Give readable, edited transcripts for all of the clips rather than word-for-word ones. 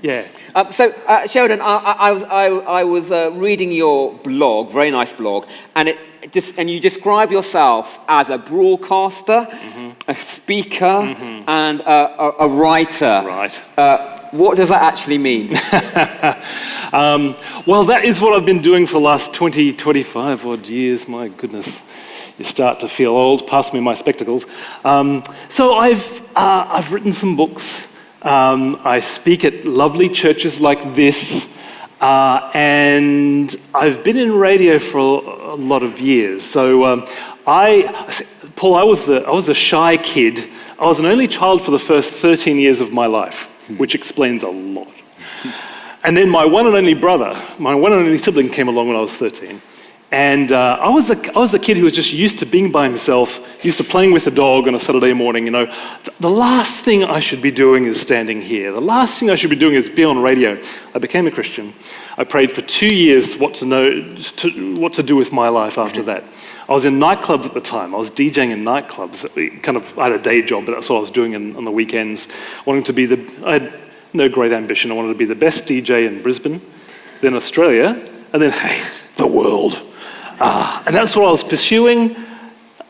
Yeah. Sheridan, I was reading your blog, very nice blog, and you describe yourself as a broadcaster, a speaker, and a writer. Right. What does that actually mean? Well, that is what I've been doing for the last 20, 25 odd years. My goodness, you start to feel old. Pass me my spectacles. So I've written some books. I speak at lovely churches like this, and I've been in radio for a lot of years. So Paul, I was a shy kid. I was an only child for the first 13 years of my life, which explains a lot. And then my one and only sibling came along when I was 13. And I was the kid who was just used to being by himself, used to playing with the dog on a Saturday morning. You know, the last thing I should be doing is standing here. The last thing I should be doing is be on radio. I became a Christian. I prayed for 2 years what to do with my life after that. I was in nightclubs at the time. I was DJing in nightclubs. I had a day job, but that's what I was doing on the weekends. I had no great ambition. I wanted to be the best DJ in Brisbane, then Australia, and then, hey, the world. And that's what I was pursuing.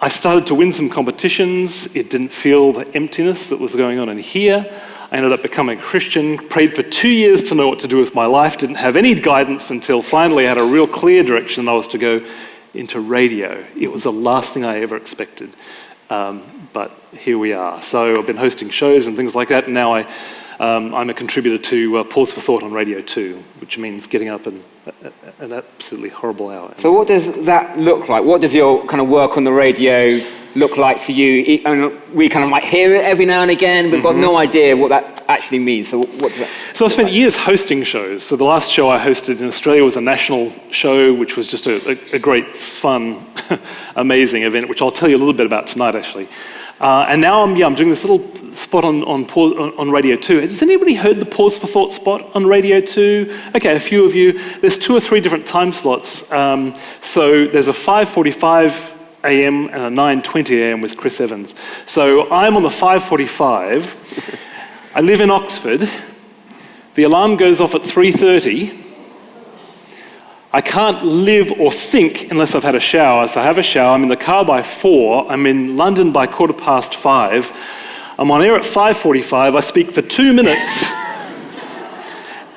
I started to win some competitions. It didn't feel the emptiness that was going on in here. I ended up becoming a Christian, prayed for 2 years to know what to do with my life, didn't have any guidance until finally I had a real clear direction. I was to go into radio. It was the last thing I ever expected. But here we are. So I've been hosting shows and things like that, and now I'm a contributor to Pause for Thought on Radio 2, which means getting up at an absolutely horrible hour. So what does that look like? What does your kind of work on the radio look like for you? And we kind of might hear it every now and again. We've got no idea what that actually means. So what does that So I spent years hosting shows. So the last show I hosted in Australia was a national show, which was just a great, fun, amazing event, which I'll tell you a little bit about tonight, actually. And now I'm doing this little spot on Radio 2. Has anybody heard the Pause for Thought spot on Radio 2? Okay, a few of you. There's 2 or 3 different time slots. So there's a 5:45 a.m. and a 9:20 a.m. with Chris Evans. So I'm on the 5:45. I live in Oxford. The alarm goes off at 3:30. I can't live or think unless I've had a shower. So I have a shower. I'm in the car by 4. I'm in London by 5:15. I'm on air at 5:45. I speak for 2 minutes.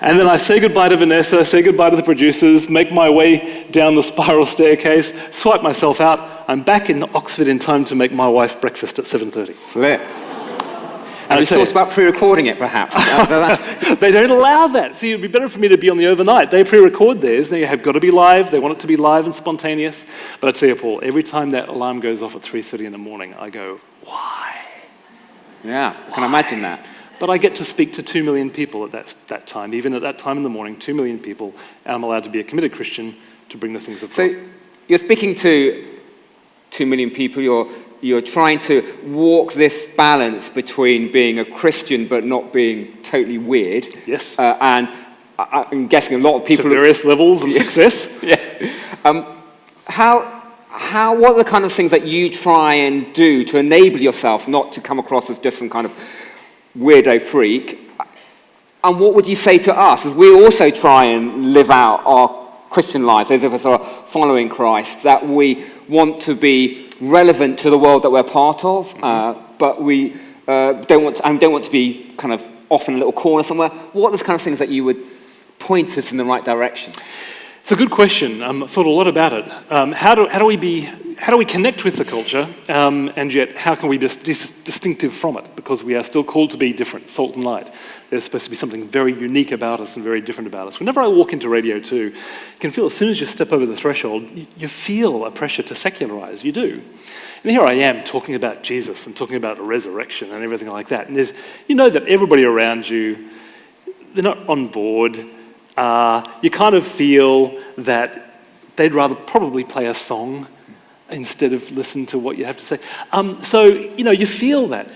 And then I say goodbye to Vanessa, say goodbye to the producers, make my way down the spiral staircase, swipe myself out. I'm back in Oxford in time to make my wife breakfast at 7:30. Flip. And we thought about pre-recording it, perhaps. They don't allow that. See, it would be better for me to be on the overnight. They pre-record theirs. They have got to be live. They want it to be live and spontaneous. But I tell you, Paul, every time that alarm goes off at 3:30 in the morning, I go, why? Yeah, I can imagine that. But I get to speak to 2 million people at that time. Even at that time in the morning, 2 million people, and I'm allowed to be a committed Christian to bring the things of God. So you're speaking to 2 million people. You're trying to walk this balance between being a Christian but not being totally weird. Yes. And I'm guessing a lot of people... To various levels of success. Yeah. What are the kind of things that you try and do to enable yourself not to come across as just some kind of weirdo freak? And what would you say to us as we also try and live out our Christian lives, those of us who are following Christ, that we want to be relevant to the world that we're part of, but we don't want to be kind of off in a little corner somewhere? What are the kind of things that you would point us in the right direction? It's a good question. I've thought a lot about it. How do we connect with the culture, and yet how can we be distinctive from it? Because we are still called to be different, salt and light. There's supposed to be something very unique about us and very different about us. Whenever I walk into Radio 2, you can feel as soon as you step over the threshold, you feel a pressure to secularize. You do. And here I am talking about Jesus and talking about the resurrection and everything like that. And you know that everybody around you, they're not on board. You kind of feel that they'd rather probably play a song instead of listen to what you have to say. So, you feel that.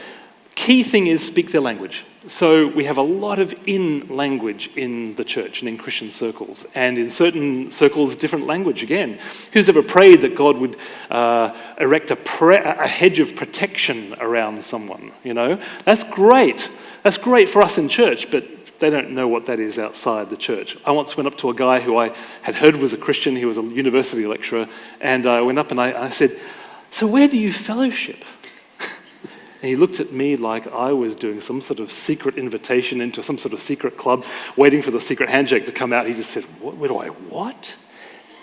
Key thing is speak their language. So we have a lot of in-language in the church and in Christian circles, and in certain circles, different language again. Who's ever prayed that God would erect a hedge of protection around someone, That's great. That's great for us in church, but They don't know what that is outside the church. I once went up to a guy who I had heard was a Christian. He was a university lecturer. And I went up and I said, "So where do you fellowship?" And he looked at me like I was doing some sort of secret invitation into some sort of secret club, waiting for the secret handshake to come out. He just said, what?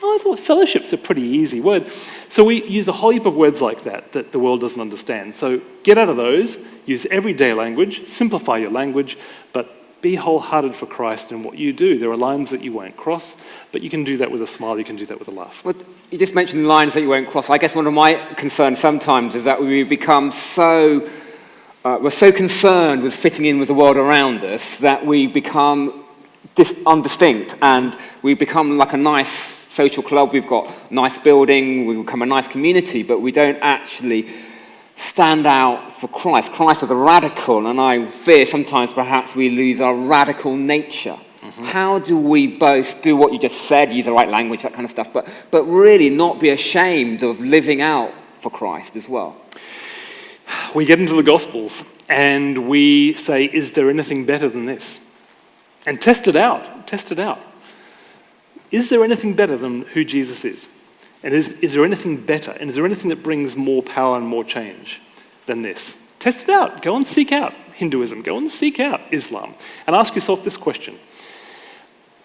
Oh, I thought fellowship's a pretty easy word. So we use a whole heap of words like that the world doesn't understand. So get out of those, use everyday language, simplify your language, but be wholehearted for Christ in what you do. There are lines that you won't cross, but you can do that with a smile, you can do that with a laugh. Well, you just mentioned lines that you won't cross. I guess one of my concerns sometimes is that we become we're so concerned with fitting in with the world around us that we become undistinct, and we become like a nice social club. We've got a nice building, we become a nice community, but we don't actually stand out for Christ. Christ is a radical, and I fear sometimes perhaps we lose our radical nature. Mm-hmm. How do we both do what you just said, use the right language, that kind of stuff, but really not be ashamed of living out for Christ as well? We get into the Gospels and we say, is there anything better than this? And test it out. Is there anything better than who Jesus is? And is there anything better? And is there anything that brings more power and more change than this? Test it out. Go and seek out Hinduism. Go and seek out Islam. And ask yourself this question.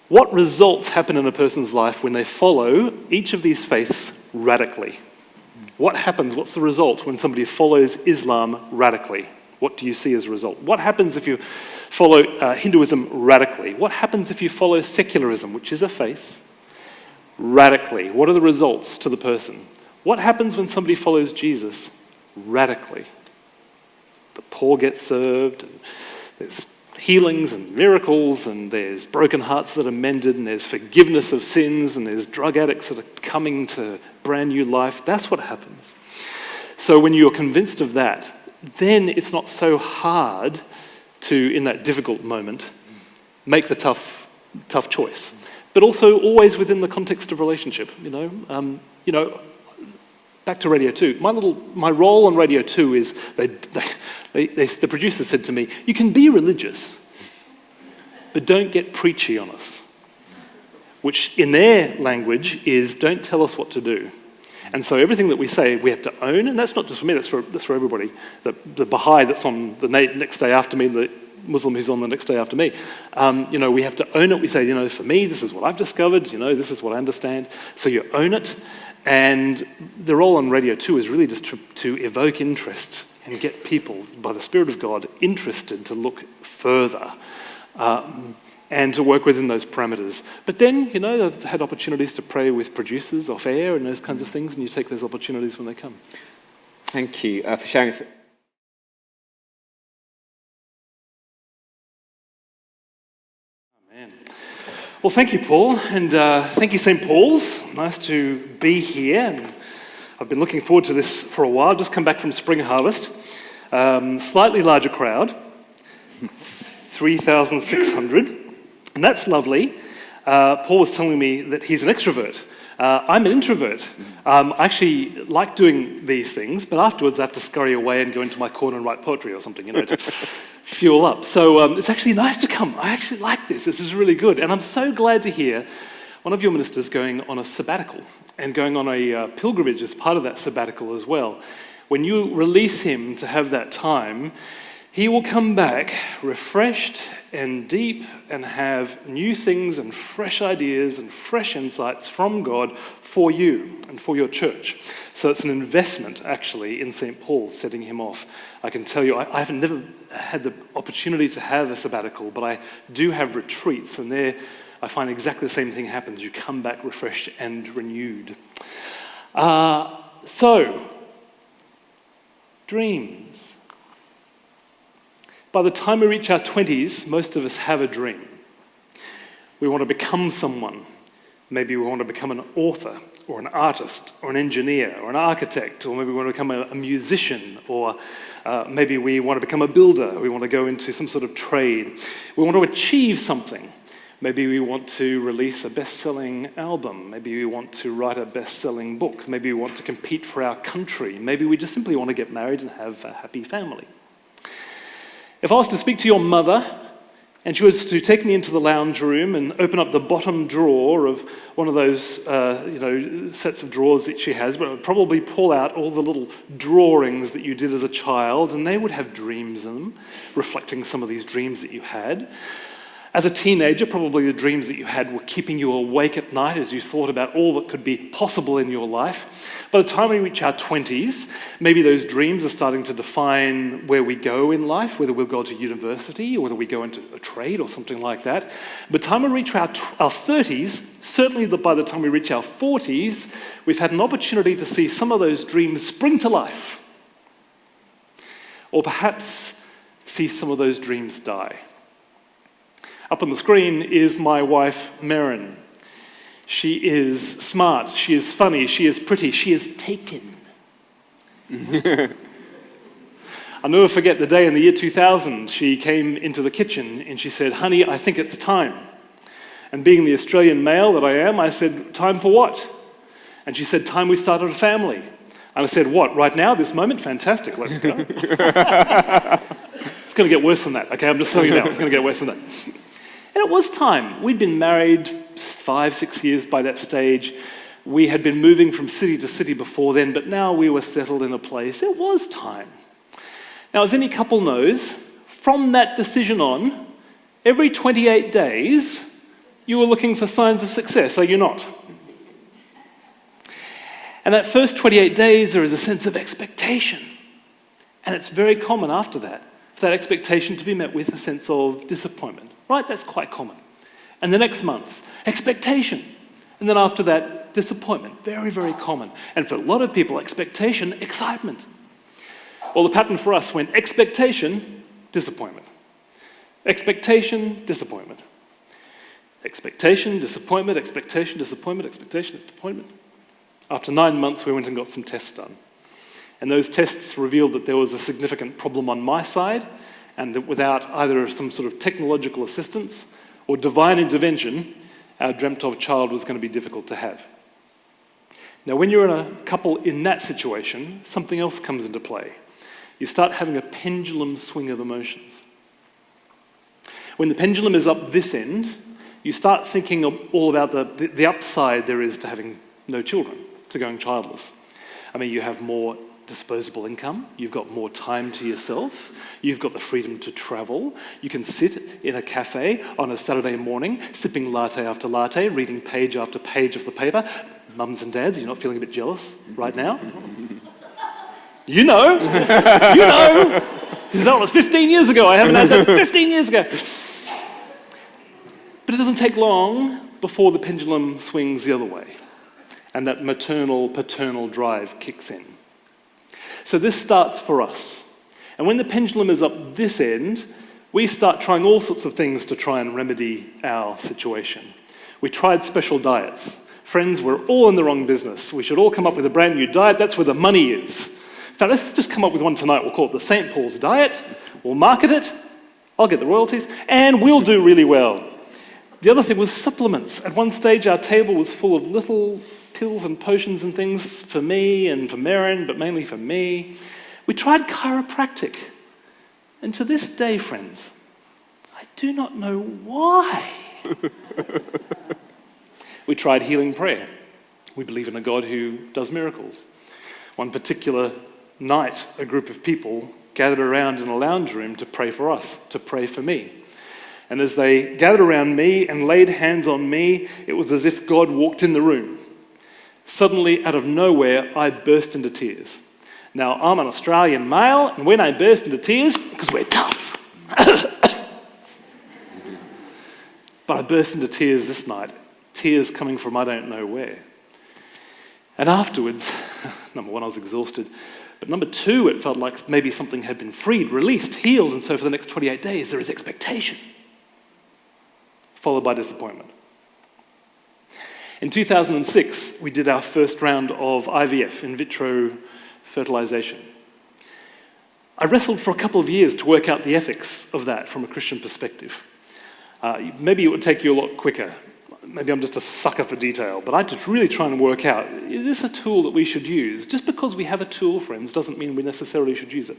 What results happen in a person's life when they follow each of these faiths radically? What happens? What's the result when somebody follows Islam radically? What do you see as a result? What happens if you follow Hinduism radically? What happens if you follow secularism, which is a faith, radically? What are the results to the person? What happens when somebody follows Jesus radically? The poor get served, and there's healings and miracles, and there's broken hearts that are mended, and there's forgiveness of sins, and there's drug addicts that are coming to brand new life. That's what happens. So when you're convinced of that, then it's not so hard to, in that difficult moment, make the tough choice. But also always within the context of relationship. Back to Radio 2. My role on Radio 2 is the producer said to me, "You can be religious, but don't get preachy on us." Which in their language is, don't tell us what to do. And so everything that we say, we have to own, and that's not just for me, that's for everybody. The Baha'i that's on the next day after me, the Muslim who's on the next day after me, we have to own it. We say, for me, this is what I've discovered, this is what I understand. So you own it, and the role on Radio 2 is really just to evoke interest and get people, by the Spirit of God, interested to look further. And to work within those parameters. But then, I've had opportunities to pray with producers off air and those kinds of things, and you take those opportunities when they come. Thank you for sharing. Amen. Well, thank you, Paul, and thank you, St. Paul's. Nice to be here. And I've been looking forward to this for a while. Just come back from Spring Harvest. Slightly larger crowd, 3,600. And that's lovely. Paul was telling me that he's an extrovert. I'm an introvert. I actually like doing these things, but afterwards I have to scurry away and go into my corner and write poetry or something, to fuel up. So it's actually nice to come. I actually like this. This is really good. And I'm so glad to hear one of your ministers going on a sabbatical and going on a pilgrimage as part of that sabbatical as well. When you release him to have that time, he will come back refreshed and deep and have new things and fresh ideas and fresh insights from God for you and for your church. So it's an investment, actually, in St. Paul's setting him off. I can tell you, I have never had the opportunity to have a sabbatical, but I do have retreats, and there I find exactly the same thing happens. You come back refreshed and renewed. Dreams. By the time we reach our 20s, most of us have a dream. We want to become someone. Maybe we want to become an author or an artist or an engineer or an architect, or maybe we want to become a musician, or maybe we want to become a builder. We want to go into some sort of trade. We want to achieve something. Maybe we want to release a best-selling album. Maybe we want to write a best-selling book. Maybe we want to compete for our country. Maybe we just simply want to get married and have a happy family. If I was to speak to your mother And she was to take me into the lounge room and open up the bottom drawer of one of those, sets of drawers that she has, but it would probably pull out all the little drawings that you did as a child, and they would have dreams in them, reflecting some of these dreams that you had. As a teenager, probably the dreams that you had were keeping you awake at night as you thought about all that could be possible in your life. By the time we reach our 20s, maybe those dreams are starting to define where we go in life, whether we'll go to university or whether we go into a trade or something like that. By the time we reach our 30s, certainly by the time we reach our 40s, we've had an opportunity to see some of those dreams spring to life. Or perhaps see some of those dreams die. Up on the screen is my wife, Merrin. She is smart, she is funny, she is pretty, she is taken. I'll never forget the day in the year 2000, she came into the kitchen and she said, "Honey, I think it's time." And being the Australian male that I am, I said, "Time for what?" And she said, "Time we started a family." And I said, "What, right now, this moment? Fantastic, let's go." It's going to get worse than that, okay? I'm just telling you now, it's going to get worse than that. And it was time. We'd been married 5-6 years by that stage. We had been moving from city to city before then, but now we were settled in a place. It was time. Now, as any couple knows, from that decision on, every 28 days, you were looking for signs of success, are you not? And that first 28 days, there is a sense of expectation. And it's very common after that, for that expectation to be met with a sense of disappointment. Right? That's quite common. And the next month, expectation. And then after that, disappointment. Very, very common. And for a lot of people, expectation, excitement. Well, the pattern for us went expectation, disappointment. Expectation, disappointment. Expectation, disappointment, expectation, disappointment, expectation, disappointment. After 9 months, we went and got some tests done. And those tests revealed that there was a significant problem on my side, and that without either some sort of technological assistance or divine intervention, our dreamt of child was going to be difficult to have. Now, when you're in a couple in that situation, something else comes into play. You start having a pendulum swing of emotions. When the pendulum is up this end, you start thinking all about the upside there is to having no children, to going childless. I mean, you have more disposable income, you've got more time to yourself, you've got the freedom to travel, you can sit in a cafe on a Saturday morning, sipping latte after latte, reading page after page of the paper. Mums and dads, you're not feeling a bit jealous right now? You know, that was 15 years ago, I haven't had that 15 years ago. But it doesn't take long before the pendulum swings the other way, and that maternal, paternal drive kicks in. So this starts for us. And when the pendulum is up this end, we start trying all sorts of things to try and remedy our situation. We tried special diets. Friends, we're all in the wrong business. We should all come up with a brand new diet. That's where the money is. In fact, let's just come up with one tonight. We'll call it the St. Paul's Diet. We'll market it. I'll get the royalties. And we'll do really well. The other thing was supplements. At one stage, our table was full of little pills and potions and things for me and for Merrin, but mainly for me. We tried chiropractic. And to this day, friends, I do not know why. We tried healing prayer. We believe in a God who does miracles. One particular night, a group of people gathered around in a lounge room to pray for us, to pray for me. And as they gathered around me and laid hands on me, it was as if God walked in the room. Suddenly, out of nowhere, I burst into tears. Now, I'm an Australian male, and when I burst into tears, because we're tough. But I burst into tears this night, tears coming from I don't know where. And afterwards, number one, I was exhausted. But number two, it felt like maybe something had been freed, released, healed, and so for the next 28 days, there is expectation, followed by disappointment. In 2006, we did our first round of IVF, in vitro fertilization. I wrestled for a couple of years to work out the ethics of that from a Christian perspective. Maybe it would take you a lot quicker. maybe I'm just a sucker for detail, but I had to really try and work out, is this a tool that we should use? Just because we have a tool, friends, doesn't mean we necessarily should use it.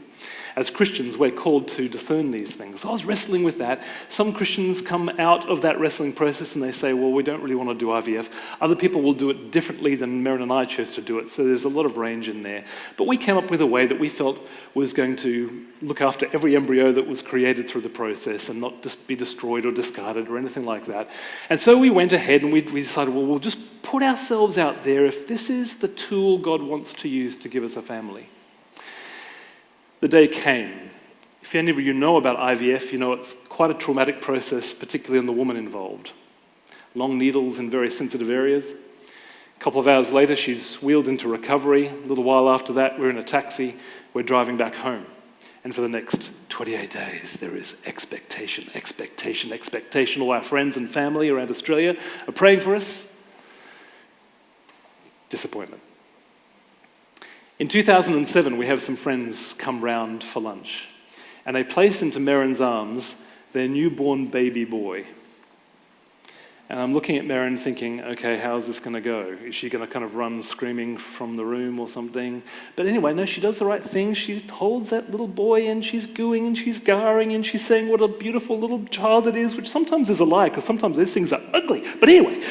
As Christians, we're called to discern these things. So I was wrestling with that. Some Christians come out of that wrestling process and they say, well, we don't really want to do IVF. Other people will do it differently than Merrin and I chose to do it, so there's a lot of range in there. But we came up with a way that we felt was going to look after every embryo that was created through the process and not just be destroyed or discarded or anything like that. And so we went ahead and we decided, well, we'll just put ourselves out there if this is the tool God wants to use to give us a family. The day came. If any of you know about IVF, you know it's quite a traumatic process, particularly on the woman involved. Long needles in very sensitive areas. A couple of hours later, she's wheeled into recovery. A little while after that, we're in a taxi. We're driving back home. And for the next 28 days, there is expectation, expectation, expectation. All our friends and family around Australia are praying for us. Disappointment. In 2007, we have some friends come round for lunch, and they place into Merrin's arms their newborn baby boy. And I'm looking at Merrin thinking, okay, how's this going to go? Is she going to kind of run screaming from the room or something? But anyway, no, she does the right thing. She holds that little boy and she's gooing and she's garring and she's saying what a beautiful little child it is, which sometimes is a lie because sometimes those things are ugly. But anyway,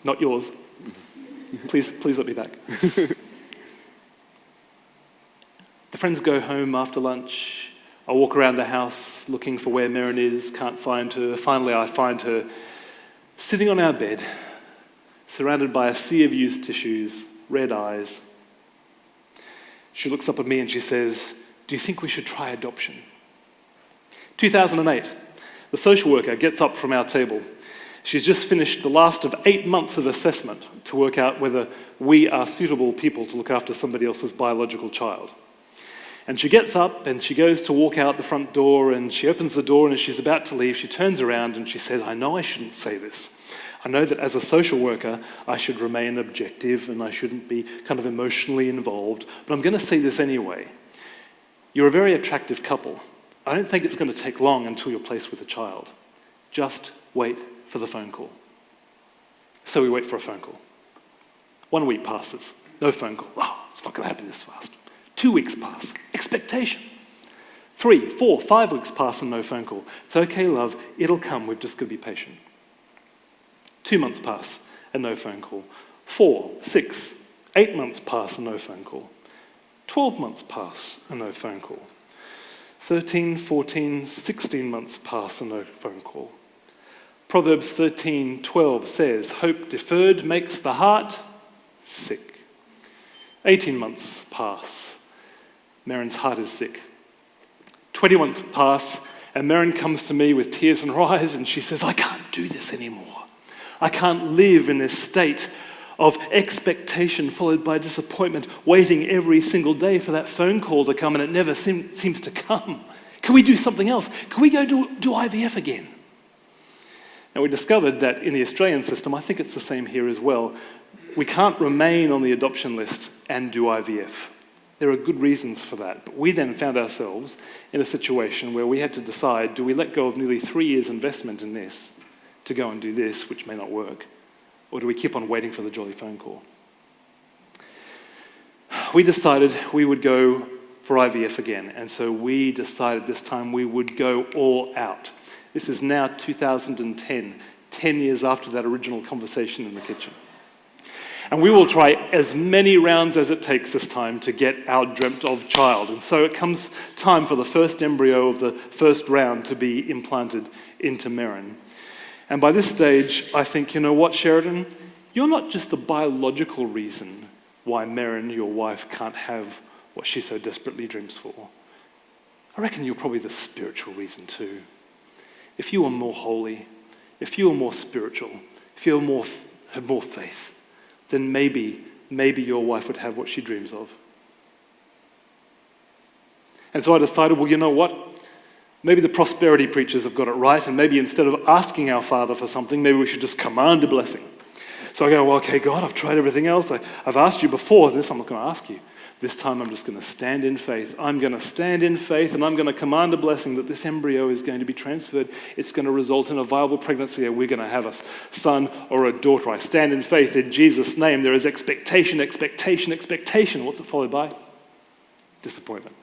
not yours. Please let me back. The friends go home after lunch. I walk around the house looking for where Merrin is, can't find her. Finally, I find her sitting on our bed, surrounded by a sea of used tissues, red eyes. She looks up at me and she says, do you think we should try adoption? 2008, the social worker gets up from our table. She's just finished the last of 8 months of assessment to work out whether we are suitable people to look after somebody else's biological child. And she gets up and she goes to walk out the front door and she opens the door and as she's about to leave, she turns around and she says, I know I shouldn't say this. I know that as a social worker, I should remain objective and I shouldn't be kind of emotionally involved, but I'm going to say this anyway. You're a very attractive couple. I don't think it's going to take long until you're placed with a child. Just wait for the phone call. So we wait for a phone call. 1 week passes, no phone call. Oh, it's not going to happen this fast. 2 weeks pass, expectation. 3, 4, 5 weeks pass and no phone call. It's okay, love, it'll come, we've just got to be patient. 2 months pass and no phone call. 4, 6, 8 months pass and no phone call. 12 months pass and no phone call. 13, 14, 16 months pass and no phone call. Proverbs 13:12 says, hope deferred makes the heart sick. 18 months pass. Merrin's heart is sick. 20 months pass, and Merrin comes to me with tears in her eyes, and she says, I can't do this anymore. I can't live in this state of expectation followed by disappointment, waiting every single day for that phone call to come, and it never seems to come. Can we do something else? Can we go do IVF again? And we discovered that in the Australian system, I think it's the same here as well, we can't remain on the adoption list and do IVF. There are good reasons for that. But we then found ourselves in a situation where we had to decide, do we let go of nearly 3 years' investment in this to go and do this, which may not work, or do we keep on waiting for the jolly phone call? We decided we would go for IVF again, and so we decided this time we would go all out. This is now 2010, 10 years after that original conversation in the kitchen. And we will try as many rounds as it takes this time to get our dreamt of child. And so it comes time for the first embryo of the first round to be implanted into Merrin. And by this stage, I think, you know what, Sheridan? You're not just the biological reason why Merrin, your wife, can't have what she so desperately dreams for. I reckon you're probably the spiritual reason too. If you were more holy, if you were more spiritual, if you were had more faith, then maybe your wife would have what she dreams of. And so I decided, well, you know what? Maybe the prosperity preachers have got it right, and maybe instead of asking our Father for something, maybe we should just command a blessing. So I go, well, okay, God, I've tried everything else. I've asked you before this, I'm not going to ask you. This time I'm just going to stand in faith. I'm going to stand in faith, and I'm going to command a blessing that this embryo is going to be transferred. It's going to result in a viable pregnancy, and we're going to have a son or a daughter. I stand in faith in Jesus' name. There is expectation, expectation, expectation. What's it followed by? Disappointment.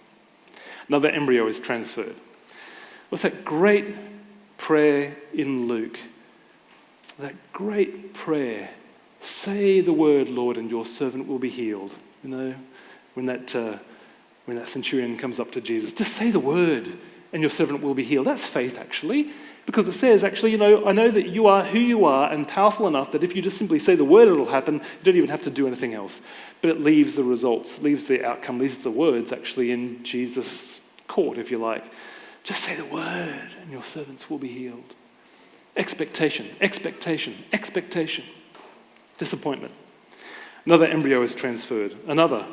Another embryo is transferred. What's that great prayer in Luke? That great prayer. Say the word, Lord, and your servant will be healed. You know, when that centurion comes up to Jesus, just say the word and your servant will be healed. That's faith, actually, because it says, actually, I know that you are who you are and powerful enough that if you just simply say the word, it'll happen. You don't even have to do anything else. But it leaves the results, leaves the outcome, leaves the words actually in Jesus' court, if you like. Just say the word and your servants will be healed. Expectation, expectation, expectation. Disappointment. Another embryo is transferred. Another.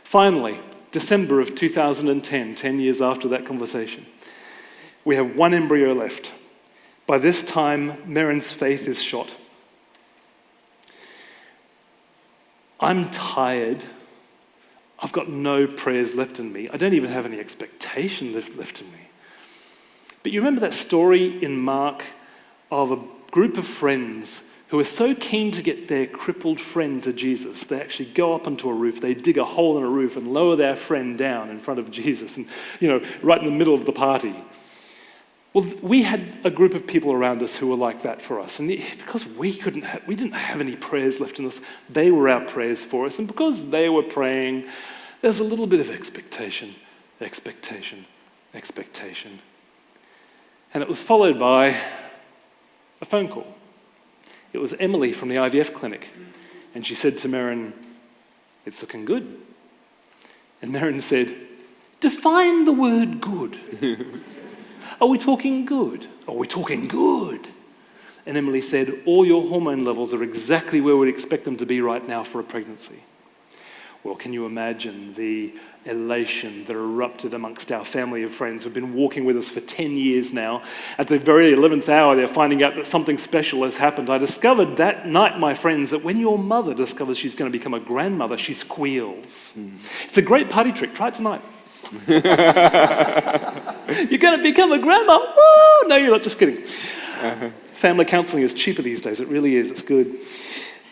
Finally, December of 2010, 10 years after that conversation, we have one embryo left. By this time, Merrin's faith is shot. I'm tired. I've got no prayers left in me. I don't even have any expectation left in me. But you remember that story in Mark of a group of friends who are so keen to get their crippled friend to Jesus, they actually go up onto a roof, they dig a hole in a roof and lower their friend down in front of Jesus, and right in the middle of the party. Well, we had a group of people around us who were like that for us, and because we didn't have any prayers left in us, they were our prayers for us, and because they were praying, there's a little bit of expectation, expectation, expectation. And it was followed by a phone call. It was Emily from the IVF clinic. And she said to Merrin, "It's looking good." And Merrin said, "Define the word good." "Are we talking good? Are we talking good?" And Emily said, "All your hormone levels are exactly where we'd expect them to be right now for a pregnancy." Well, can you imagine the elation that erupted amongst our family of friends who've been walking with us for 10 years now? At the very 11th hour, they're finding out that something special has happened. I discovered that night, my friends, that when your mother discovers she's going to become a grandmother, she squeals. It's a great party trick. Try it tonight. You're going to become a grandma? Woo! No, you're not. Just kidding. Family counselling is cheaper these days. It really is. It's good.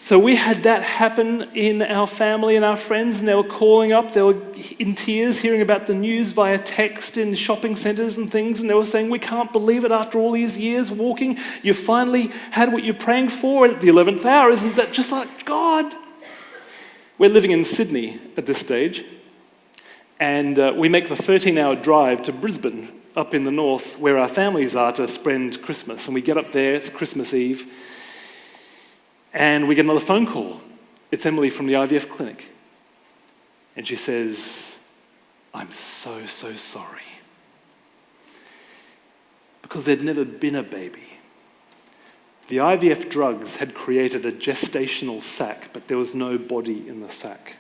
So we had that happen in our family and our friends, and they were calling up, they were in tears hearing about the news via text in shopping centres and things, and they were saying, "We can't believe it, after all these years walking, you finally had what you're praying for at the 11th hour. Isn't that just like God?" We're living in Sydney at this stage, and we make the 13-hour drive to Brisbane, up in the north, where our families are, to spend Christmas. And we get up there, it's Christmas Eve, and we get another phone call. It's Emily from the IVF clinic. And she says, "I'm so sorry." Because there'd never been a baby. The IVF drugs had created a gestational sac, but there was no body in the sac.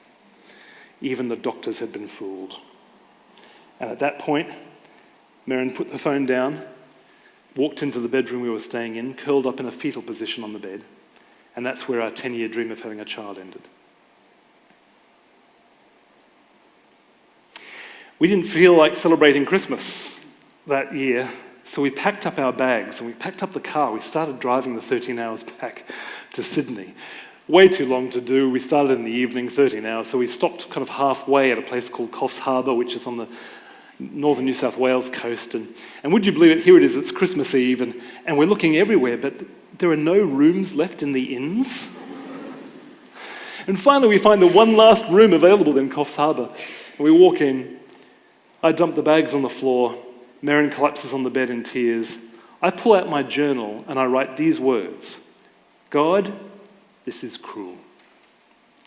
Even the doctors had been fooled. And at that point, Merrin put the phone down, walked into the bedroom we were staying in, curled up in a fetal position on the bed. And that's where our 10-year dream of having a child ended. We didn't feel like celebrating Christmas that year, so we packed up our bags and we packed up the car. We started driving the 13 hours back to Sydney. Way too long to do. We started in the evening, 13 hours, so we stopped kind of halfway at a place called Coffs Harbour, which is on the northern New South Wales coast. And would you believe it, here it is, it's Christmas Eve, and we're looking everywhere, but there are no rooms left in the inns. And finally we find the one last room available in Coffs Harbour. And we walk in. I dump the bags on the floor. Merrin collapses on the bed in tears. I pull out my journal and I write these words: "God, this is cruel,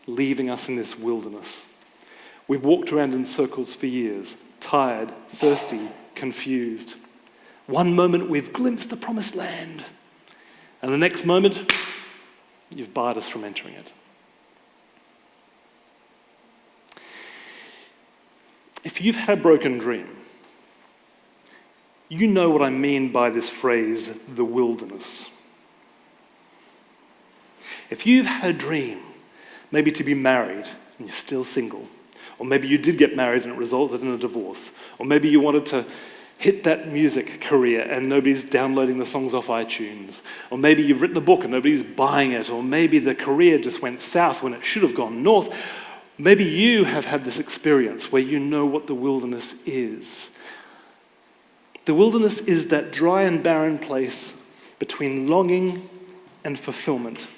leaving us in this wilderness. We've walked around in circles for years, tired, thirsty, confused. One moment we've glimpsed the promised land, and the next moment, you've barred us from entering it." If you've had a broken dream, you know what I mean by this phrase, the wilderness. If you've had a dream, maybe to be married and you're still single, Or maybe you did get married and it resulted in a divorce. Or maybe you wanted to hit that music career and nobody's downloading the songs off iTunes. Or maybe you've written a book and nobody's buying it. Or maybe the career just went south when it should have gone north. Maybe you have had this experience where you know what the wilderness is. The wilderness is that dry and barren place between longing and fulfillment.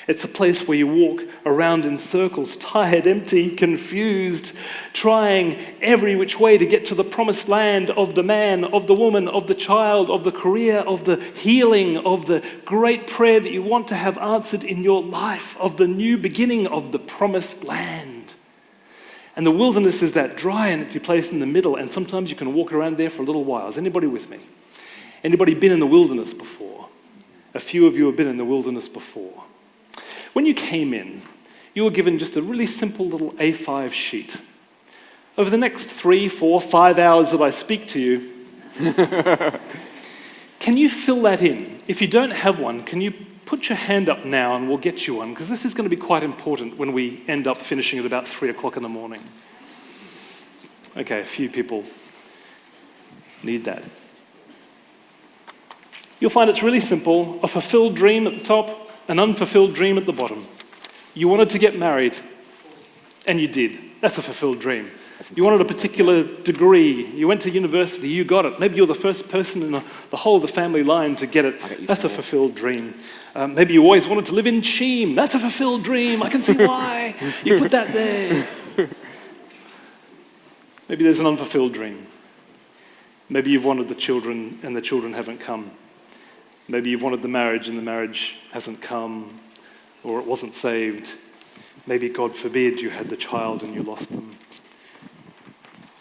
It's a place where you walk around in circles, tired, empty, confused, trying every which way to get to the promised land of the man, of the woman, of the child, of the career, of the healing, of the great prayer that you want to have answered in your life, of the new beginning of the promised land. And the wilderness is that dry and empty place in the middle, and sometimes you can walk around there for a little while. Is anybody with me? Anybody been in the wilderness before? A few of you have been in the wilderness before. When you came in, you were given just a really simple little A5 sheet. Over the next 3, 4, 5 hours that I speak to you, can you fill that in? If you don't have one, can you put your hand up now and we'll get you one? Because this is going to be quite important when we end up finishing at about 3 o'clock in the morning. Okay, a few people need that. You'll find it's really simple. A fulfilled dream at the top, an unfulfilled dream at the bottom. You wanted to get married, and you did. That's a fulfilled dream. You wanted a particular degree. You went to university, you got it. Maybe you're the first person in the whole of the family line to get it. That's a fulfilled dream. Maybe you always wanted to live in Cheam. That's a fulfilled dream. I can see why. You put that there. Maybe there's an unfulfilled dream. Maybe you've wanted the children, and the children haven't come. Maybe you've wanted the marriage and the marriage hasn't come, or it wasn't saved. Maybe, God forbid, you had the child and you lost them.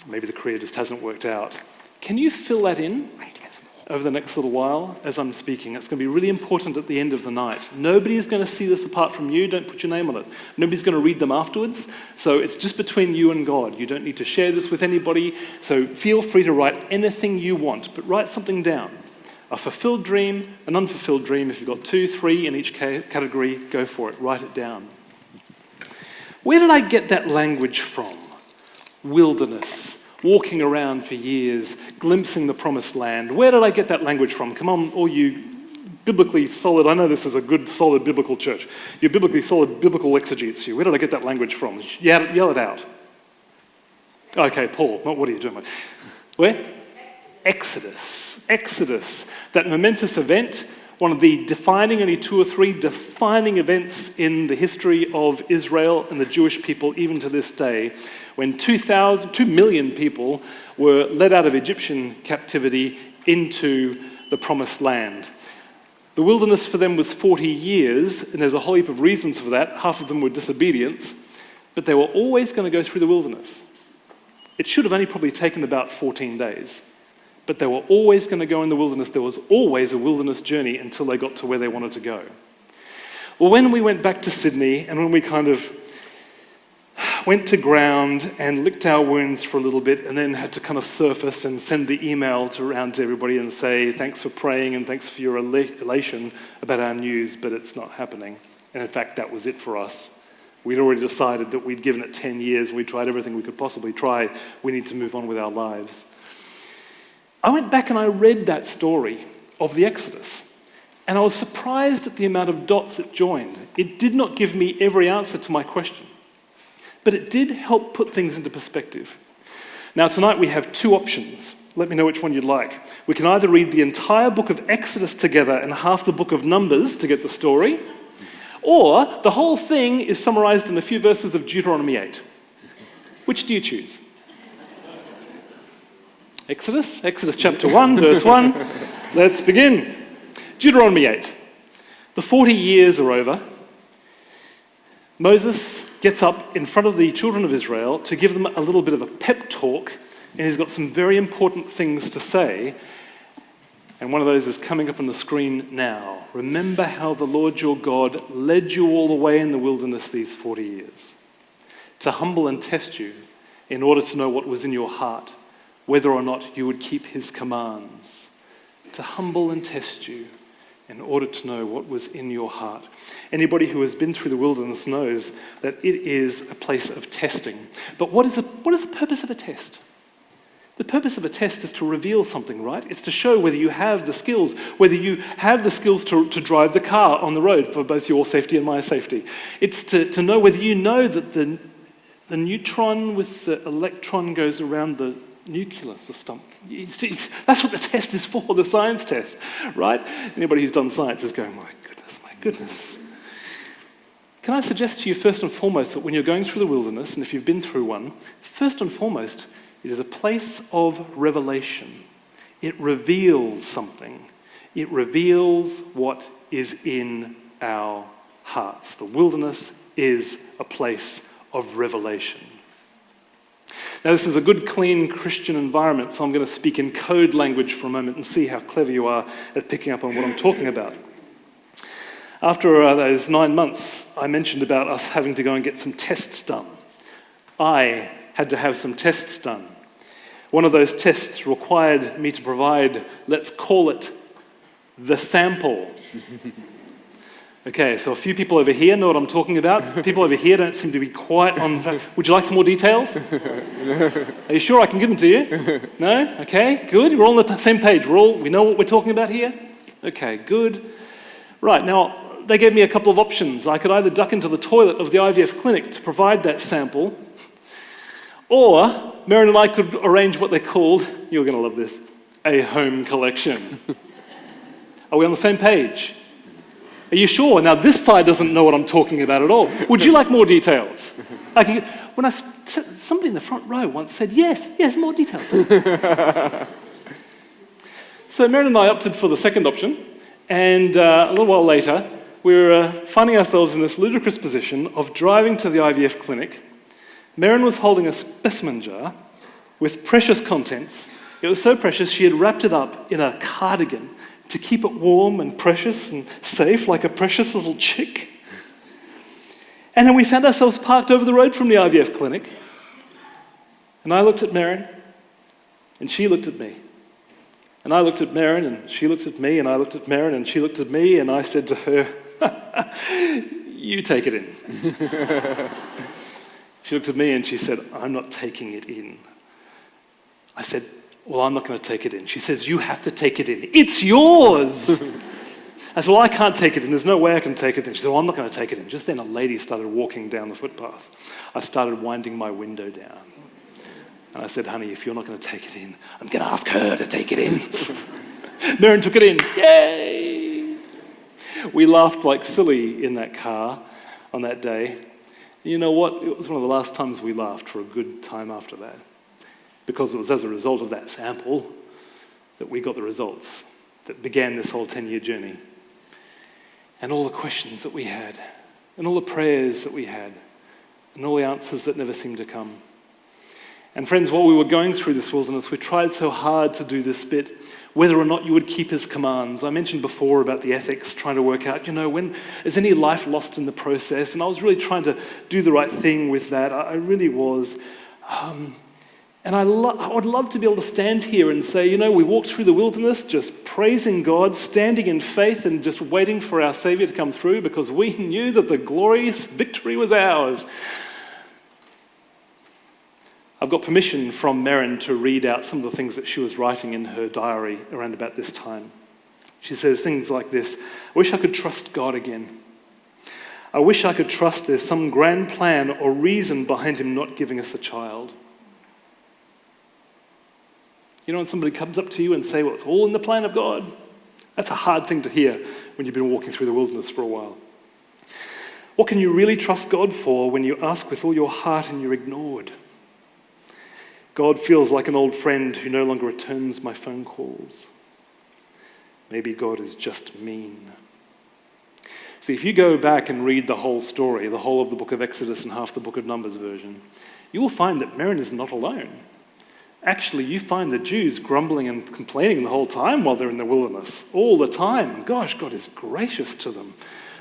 Maybe the career just hasn't worked out. Can you fill that in over the next little while as I'm speaking? It's going to be really important at the end of the night. Nobody is going to see this apart from you. Don't put your name on it. Nobody's going to read them afterwards. So it's just between you and God. You don't need to share this with anybody. So feel free to write anything you want, but write something down. A fulfilled dream, an unfulfilled dream. If you've got 2, 3 in each category, go for it. Write it down. Where did I get that language from? Wilderness, walking around for years, glimpsing the promised land. Where did I get that language from? Come on, all you biblically solid, I know this is a good, solid biblical church. You biblically solid, biblical exegetes you. Where did I get that language from? Yell it out. Okay, Paul, what are you doing? Where? Exodus, that momentous event, one of the defining, only 2 or 3 defining events in the history of Israel and the Jewish people, even to this day, when 2 million people were led out of Egyptian captivity into the promised land. The wilderness for them was 40 years, and there's a whole heap of reasons for that. Half of them were disobedience, but they were always going to go through the wilderness. It should have only probably taken about 14 days. But they were always going to go in the wilderness. There was always a wilderness journey until they got to where they wanted to go. Well, when we went back to Sydney and when we kind of went to ground and licked our wounds for a little bit and then had to kind of surface and send the email around to everybody and say, thanks for praying and thanks for your elation about our news, but it's not happening. And in fact, that was it for us. We'd already decided that we'd given it 10 years. We tried everything we could possibly try. We need to move on with our lives. I went back and I read that story of the Exodus, and I was surprised at the amount of dots it joined. It did not give me every answer to my question, but it did help put things into perspective. Now, tonight we have 2 options. Let me know which one you'd like. We can either read the entire book of Exodus together and half the book of Numbers to get the story, or the whole thing is summarized in a few verses of Deuteronomy 8. Which do you choose? Exodus chapter 1, verse 1. Let's begin. Deuteronomy 8. The 40 years are over. Moses gets up in front of the children of Israel to give them a little bit of a pep talk, and he's got some very important things to say. And one of those is coming up on the screen now. Remember how the Lord your God led you all the way in the wilderness these 40 years, to humble and test you in order to know what was in your heart, whether or not you would keep his commands, to humble and test you, in order to know what was in your heart. Anybody who has been through the wilderness knows that it is a place of testing. But what is the purpose of a test? The purpose of a test is to reveal something, right? It's to show whether you have the skills, whether you have the skills to drive the car on the road for both your safety and my safety. It's to know whether you know that the neutron with the electron goes around the nucleus or something. That's what the test is for, the science test, right? Anybody who's done science is going, my goodness. Can I suggest to you first and foremost that when you're going through the wilderness, and if you've been through one, first and foremost, it is a place of revelation. It reveals something. It reveals what is in our hearts. The wilderness is a place of revelation. Now, this is a good, clean Christian environment, so I'm going to speak in code language for a moment and see how clever you are at picking up on what I'm talking about. After those 9 months, I mentioned about us having to go and get some tests done. I had to have some tests done. One of those tests required me to provide, let's call it, the sample. Okay, so a few people over here know what I'm talking about. People over here don't seem to be quite on track. Would you like some more details? Are you sure I can give them to you? No? Okay, good. We're all on the same page. We know what we're talking about here? Okay, good. Right, now, they gave me a couple of options. I could either duck into the toilet of the IVF clinic to provide that sample, or Maren and I could arrange what they called, you're going to love this, a home collection. Are we on the same page? Are you sure? Now, this side doesn't know what I'm talking about at all. Would you like more details? Somebody in the front row once said, yes, more details. So Maren and I opted for the second option, and a little while later, we were finding ourselves in this ludicrous position of driving to the IVF clinic. Maren was holding a specimen jar with precious contents. It was so precious, she had wrapped it up in a cardigan to keep it warm and precious and safe, like a precious little chick. And then we found ourselves parked over the road from the IVF clinic. And I looked at Maren, and she looked at me. And I looked at Maren, and she looked at me, and I looked at Maren, and she looked at me, and I said to her, you take it in. She looked at me and she said, I'm not taking it in. I said, well, I'm not going to take it in. She says, you have to take it in. It's yours. I said, well, I can't take it in. There's no way I can take it in. She said, well, I'm not going to take it in. Just then a lady started walking down the footpath. I started winding my window down. And I said, honey, if you're not going to take it in, I'm going to ask her to take it in. Maren took it in. Yay! We laughed like silly in that car on that day. You know what? It was one of the last times we laughed for a good time after that. Because it was as a result of that sample that we got the results that began this whole 10-year journey. And all the questions that we had, and all the prayers that we had, and all the answers that never seemed to come. And friends, while we were going through this wilderness, we tried so hard to do this bit, whether or not you would keep his commands. I mentioned before about the ethics, trying to work out, when is any life lost in the process? And I was really trying to do the right thing with that. I really was. And I would love to be able to stand here and say, we walked through the wilderness just praising God, standing in faith and just waiting for our Savior to come through because we knew that the glorious victory was ours. I've got permission from Maren to read out some of the things that she was writing in her diary around about this time. She says things like this: I wish I could trust God again. I wish I could trust there's some grand plan or reason behind him not giving us a child. When somebody comes up to you and say, well, it's all in the plan of God. That's a hard thing to hear when you've been walking through the wilderness for a while. What can you really trust God for when you ask with all your heart and you're ignored? God feels like an old friend who no longer returns my phone calls. Maybe God is just mean. See, if you go back and read the whole story, the whole of the book of Exodus and half the book of Numbers version, you will find that Maren is not alone. Actually, you find the Jews grumbling and complaining the whole time while they're in the wilderness, all the time. Gosh, God is gracious to them.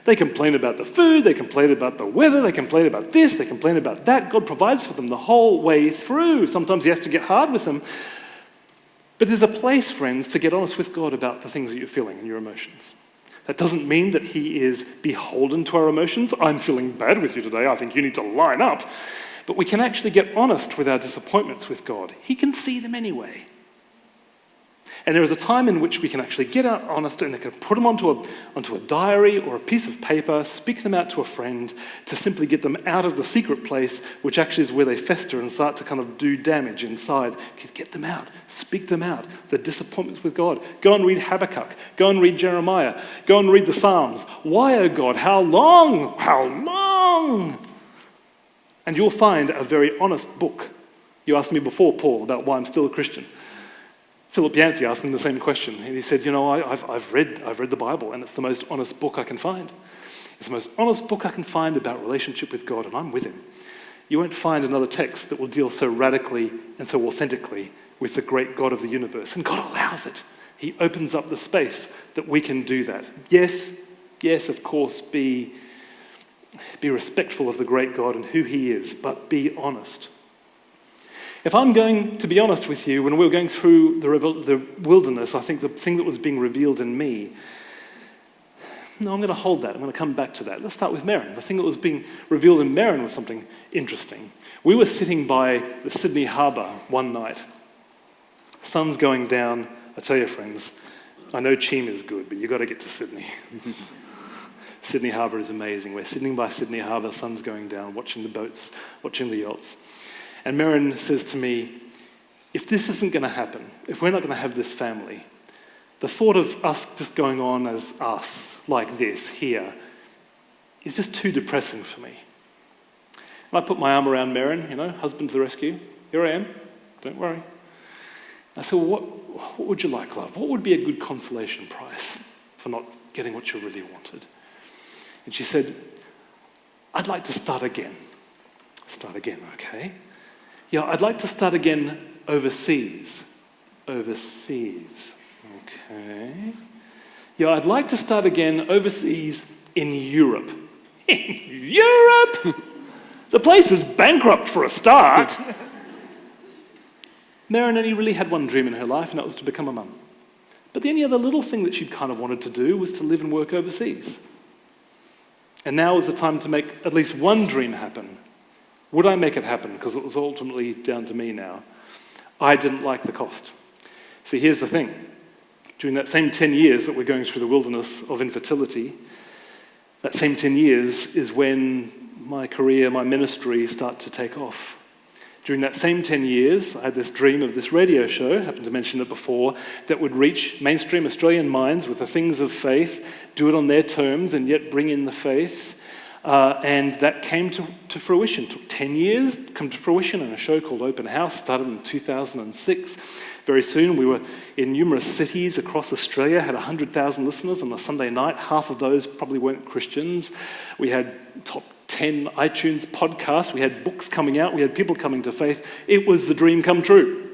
They complain about the food, they complain about the weather, they complain about this, they complain about that. God provides for them the whole way through. Sometimes he has to get hard with them. But there's a place, friends, to get honest with God about the things that you're feeling and your emotions. That doesn't mean that he is beholden to our emotions. I'm feeling bad with you today. I think you need to line up. But we can actually get honest with our disappointments with God. He can see them anyway. And there is a time in which we can actually get out honest and can put them onto a diary or a piece of paper, speak them out to a friend to simply get them out of the secret place, which actually is where they fester and start to kind of do damage inside. Get them out, speak them out, the disappointments with God. Go and read Habakkuk, go and read Jeremiah, go and read the Psalms. Why, oh God, how long? How long? And you'll find a very honest book. You asked me before, Paul, about why I'm still a Christian. Philip Yancey asked him the same question, and he said, I've read the Bible, and it's the most honest book I can find. It's the most honest book I can find about relationship with God, and I'm with him. You won't find another text that will deal so radically and so authentically with the great God of the universe, and God allows it. He opens up the space that we can do that. Yes, of course, be respectful of the great God and who he is, but be honest. If I'm going to be honest with you, when we were going through the wilderness, I think the thing that was being revealed in me, no, I'm going to hold that. I'm going to come back to that. Let's start with Merrin. The thing that was being revealed in Merrin was something interesting. We were sitting by the Sydney Harbour one night. Sun's going down. I tell you, friends, I know Cheam is good, but you've got to get to Sydney. Sydney Harbour is amazing. We're sitting by Sydney Harbour, sun's going down, watching the boats, watching the yachts. And Merrin says to me, if this isn't going to happen, if we're not going to have this family, the thought of us just going on as us, like this, here, is just too depressing for me. And I put my arm around Merrin, husband to the rescue. Here I am, don't worry. I said, well, what would you like, love? What would be a good consolation price for not getting what you really wanted? And she said, I'd like to start again. Start again, okay. Yeah, I'd like to start again overseas. Overseas, okay. Yeah, I'd like to start again overseas in Europe. In Europe? The place is bankrupt for a start. Merrin only really had one dream in her life, and that was to become a mum. But the only other little thing that she'd kind of wanted to do was to live and work overseas. And now is the time to make at least one dream happen. Would I make it happen? Because it was ultimately down to me now. I didn't like the cost. See, here's the thing. During that same 10 years that we're going through the wilderness of infertility, that same 10 years is when my career, my ministry start to take off. During that same 10 years, I had this dream of this radio show, happened to mention it before, that would reach mainstream Australian minds with the things of faith, do it on their terms, and yet bring in the faith. And that came to fruition. It took 10 years to come to fruition in a show called Open House, started in 2006. Very soon we were in numerous cities across Australia, had 100,000 listeners on a Sunday night. Half of those probably weren't Christians. We had top 10 iTunes podcasts. We had books coming out. We had people coming to faith. It was the dream come true.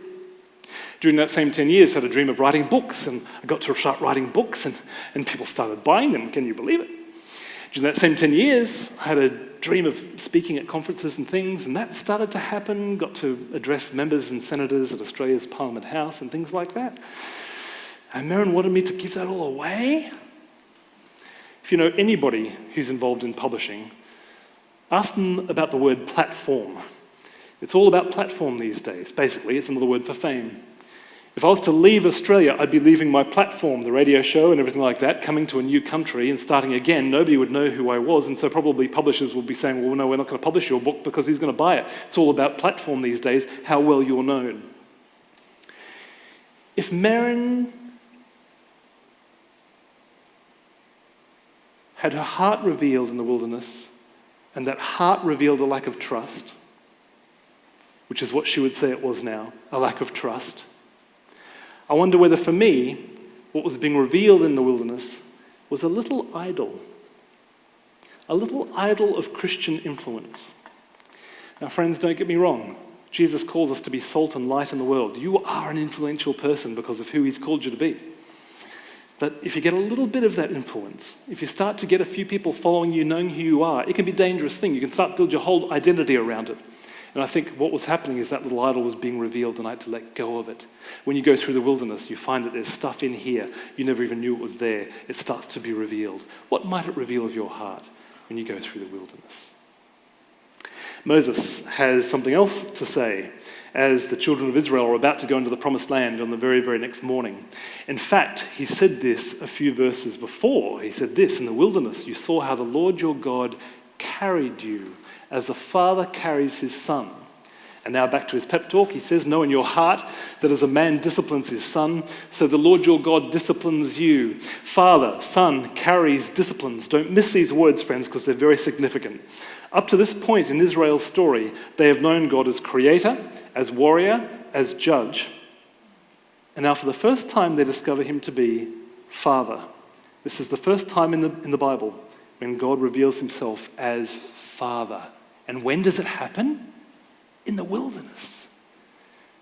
During that same 10 years, I had a dream of writing books, and I got to start writing books, and people started buying them. Can you believe it? During that same 10 years, I had a dream of speaking at conferences and things, and that started to happen, got to address members and senators at Australia's Parliament House and things like that. And Merrin wanted me to give that all away. If you know anybody who's involved in publishing, ask them about the word platform. It's all about platform these days. Basically, it's another word for fame. If I was to leave Australia, I'd be leaving my platform, the radio show and everything like that, coming to a new country and starting again. Nobody would know who I was, and so probably publishers would be saying, well, no, we're not going to publish your book because who's going to buy it? It's all about platform these days, how well you're known. If Merrin had her heart revealed in the wilderness, and that heart revealed a lack of trust, which is what she would say it was now, a lack of trust, I wonder whether for me, what was being revealed in the wilderness was a little idol of Christian influence. Now, friends, don't get me wrong. Jesus calls us to be salt and light in the world. You are an influential person because of who he's called you to be. But if you get a little bit of that influence, if you start to get a few people following you, knowing who you are, it can be a dangerous thing. You can start to build your whole identity around it. And I think what was happening is that little idol was being revealed, and I had to let go of it. When you go through the wilderness, you find that there's stuff in here you never even knew it was there. It starts to be revealed. What might it reveal of your heart when you go through the wilderness? Moses has something else to say as the children of Israel are about to go into the promised land on the very, very next morning. In fact, he said this a few verses before. He said this, "In the wilderness you saw how the Lord your God carried you as a father carries his son." And now back to his pep talk, he says, "Know in your heart that as a man disciplines his son, so the Lord your God disciplines you." Father, son, carries, disciplines. Don't miss these words, friends, because they're very significant. Up to this point in Israel's story, they have known God as creator, as warrior, as judge. And now for the first time, they discover him to be father. This is the first time in the Bible when God reveals himself as father. And when does it happen? In the wilderness.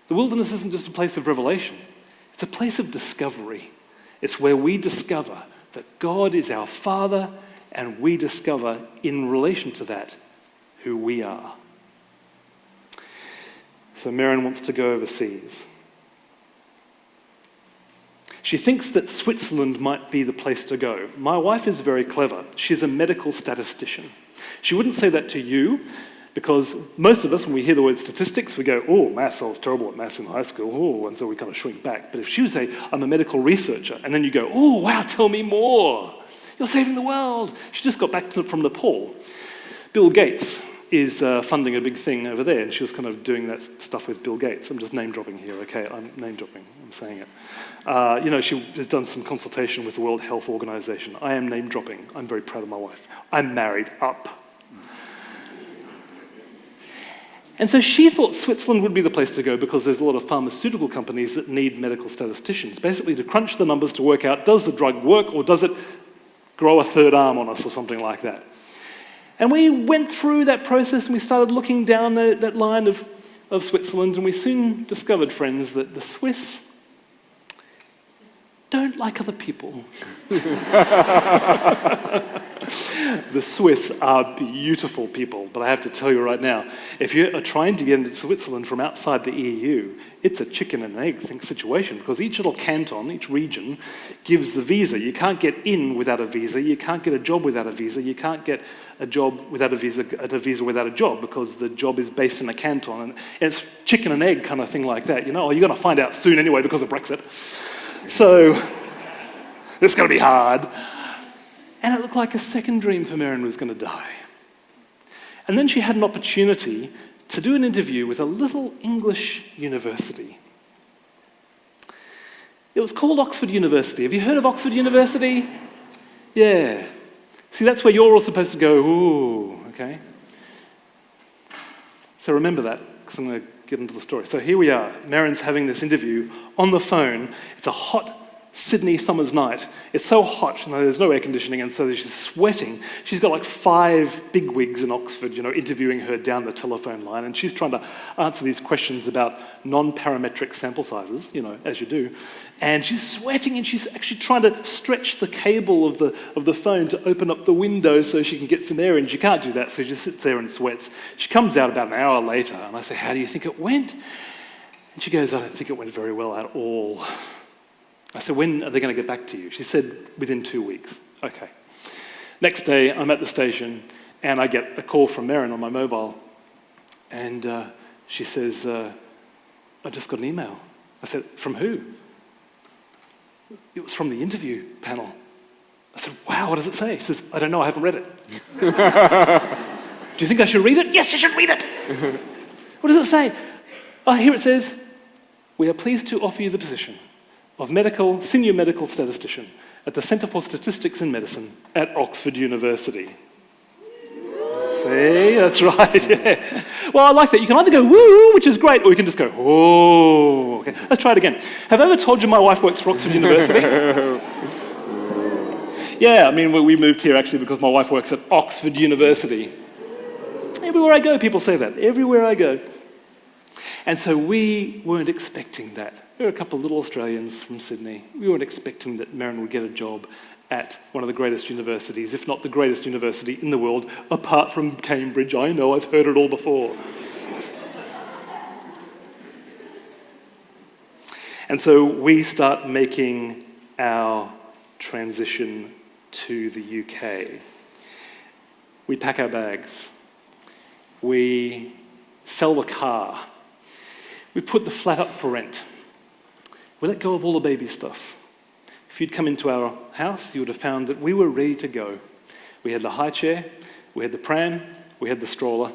The wilderness isn't just a place of revelation. It's a place of discovery. It's where we discover that God is our Father, and we discover in relation to that who we are. So Maren wants to go overseas. She thinks that Switzerland might be the place to go. My wife is very clever. She's a medical statistician. She wouldn't say that to you, because most of us, when we hear the word statistics, we go, "Oh, maths, I was terrible at maths in high school," oh, and so we kind of shrink back. But if she would say, "I'm a medical researcher," and then you go, "Oh, wow, tell me more. You're saving the world." She just got back from Nepal. Bill Gates is funding a big thing over there, and she was kind of doing that stuff with Bill Gates. I'm just name-dropping here, okay? I'm name-dropping, I'm saying it. She has done some consultation with the World Health Organization. I am name-dropping. I'm very proud of my wife. I'm married up. And so she thought Switzerland would be the place to go because there's a lot of pharmaceutical companies that need medical statisticians, basically to crunch the numbers to work out, does the drug work or does it grow a third arm on us or something like that. And we went through that process and we started looking down that line of Switzerland, and we soon discovered, friends, that the Swiss don't like other people. The Swiss are beautiful people, but I have to tell you right now, if you are trying to get into Switzerland from outside the EU, it's a chicken and egg situation, because each little canton, each region, gives the visa. You can't get in without a visa, you can't get a job without a visa, you can't get a job without a visa without a job, because the job is based in a canton, and it's chicken and egg kind of thing like that. You're going to find out soon anyway because of Brexit. So it's going to be hard. And it looked like a second dream for Maren was going to die. And then she had an opportunity to do an interview with a little English university. It was called Oxford University. Have you heard of Oxford University? Yeah. See, that's where you're all supposed to go, ooh, okay? So remember that, because I'm going to get into the story. So here we are. Maren's having this interview on the phone. It's a hot Sydney summer's night. It's so hot, there's no air conditioning, and so she's sweating. She's got like 5 bigwigs in Oxford, interviewing her down the telephone line, and she's trying to answer these questions about non-parametric sample sizes, as you do. And she's sweating, and she's actually trying to stretch the cable of the phone to open up the window so she can get some air in. She can't do that, so she just sits there and sweats. She comes out about an hour later, and I say, "How do you think it went?" And she goes, "I don't think it went very well at all." I said, "When are they going to get back to you?" She said, "Within 2 weeks." Okay. Next day, I'm at the station, and I get a call from Maren on my mobile. And she says, "I just got an email." I said, "From who?" "It was from the interview panel." I said, "Wow, what does it say?" She says, "I don't know, I haven't read it." "Do you think I should read it?" "Yes, you should read it." "What does it say?" "Oh, here it says, 'We are pleased to offer you the position of senior medical statistician at the Centre for Statistics in Medicine at Oxford University.'" See, that's right, yeah. Well, I like that. You can either go, woo, which is great, or you can just go, oh. Okay, let's try it again. Have I ever told you my wife works for Oxford University? Yeah, we moved here actually because my wife works at Oxford University. Everywhere I go, people say that. Everywhere I go. And so we weren't expecting that. We were a couple of little Australians from Sydney. We weren't expecting that Maren would get a job at one of the greatest universities, if not the greatest university in the world, apart from Cambridge. I know, I've heard it all before. And so we start making our transition to the UK. We pack our bags. We sell the car. We put the flat up for rent. We let go of all the baby stuff. If you'd come into our house, you would have found that we were ready to go. We had the high chair, we had the pram, we had the stroller.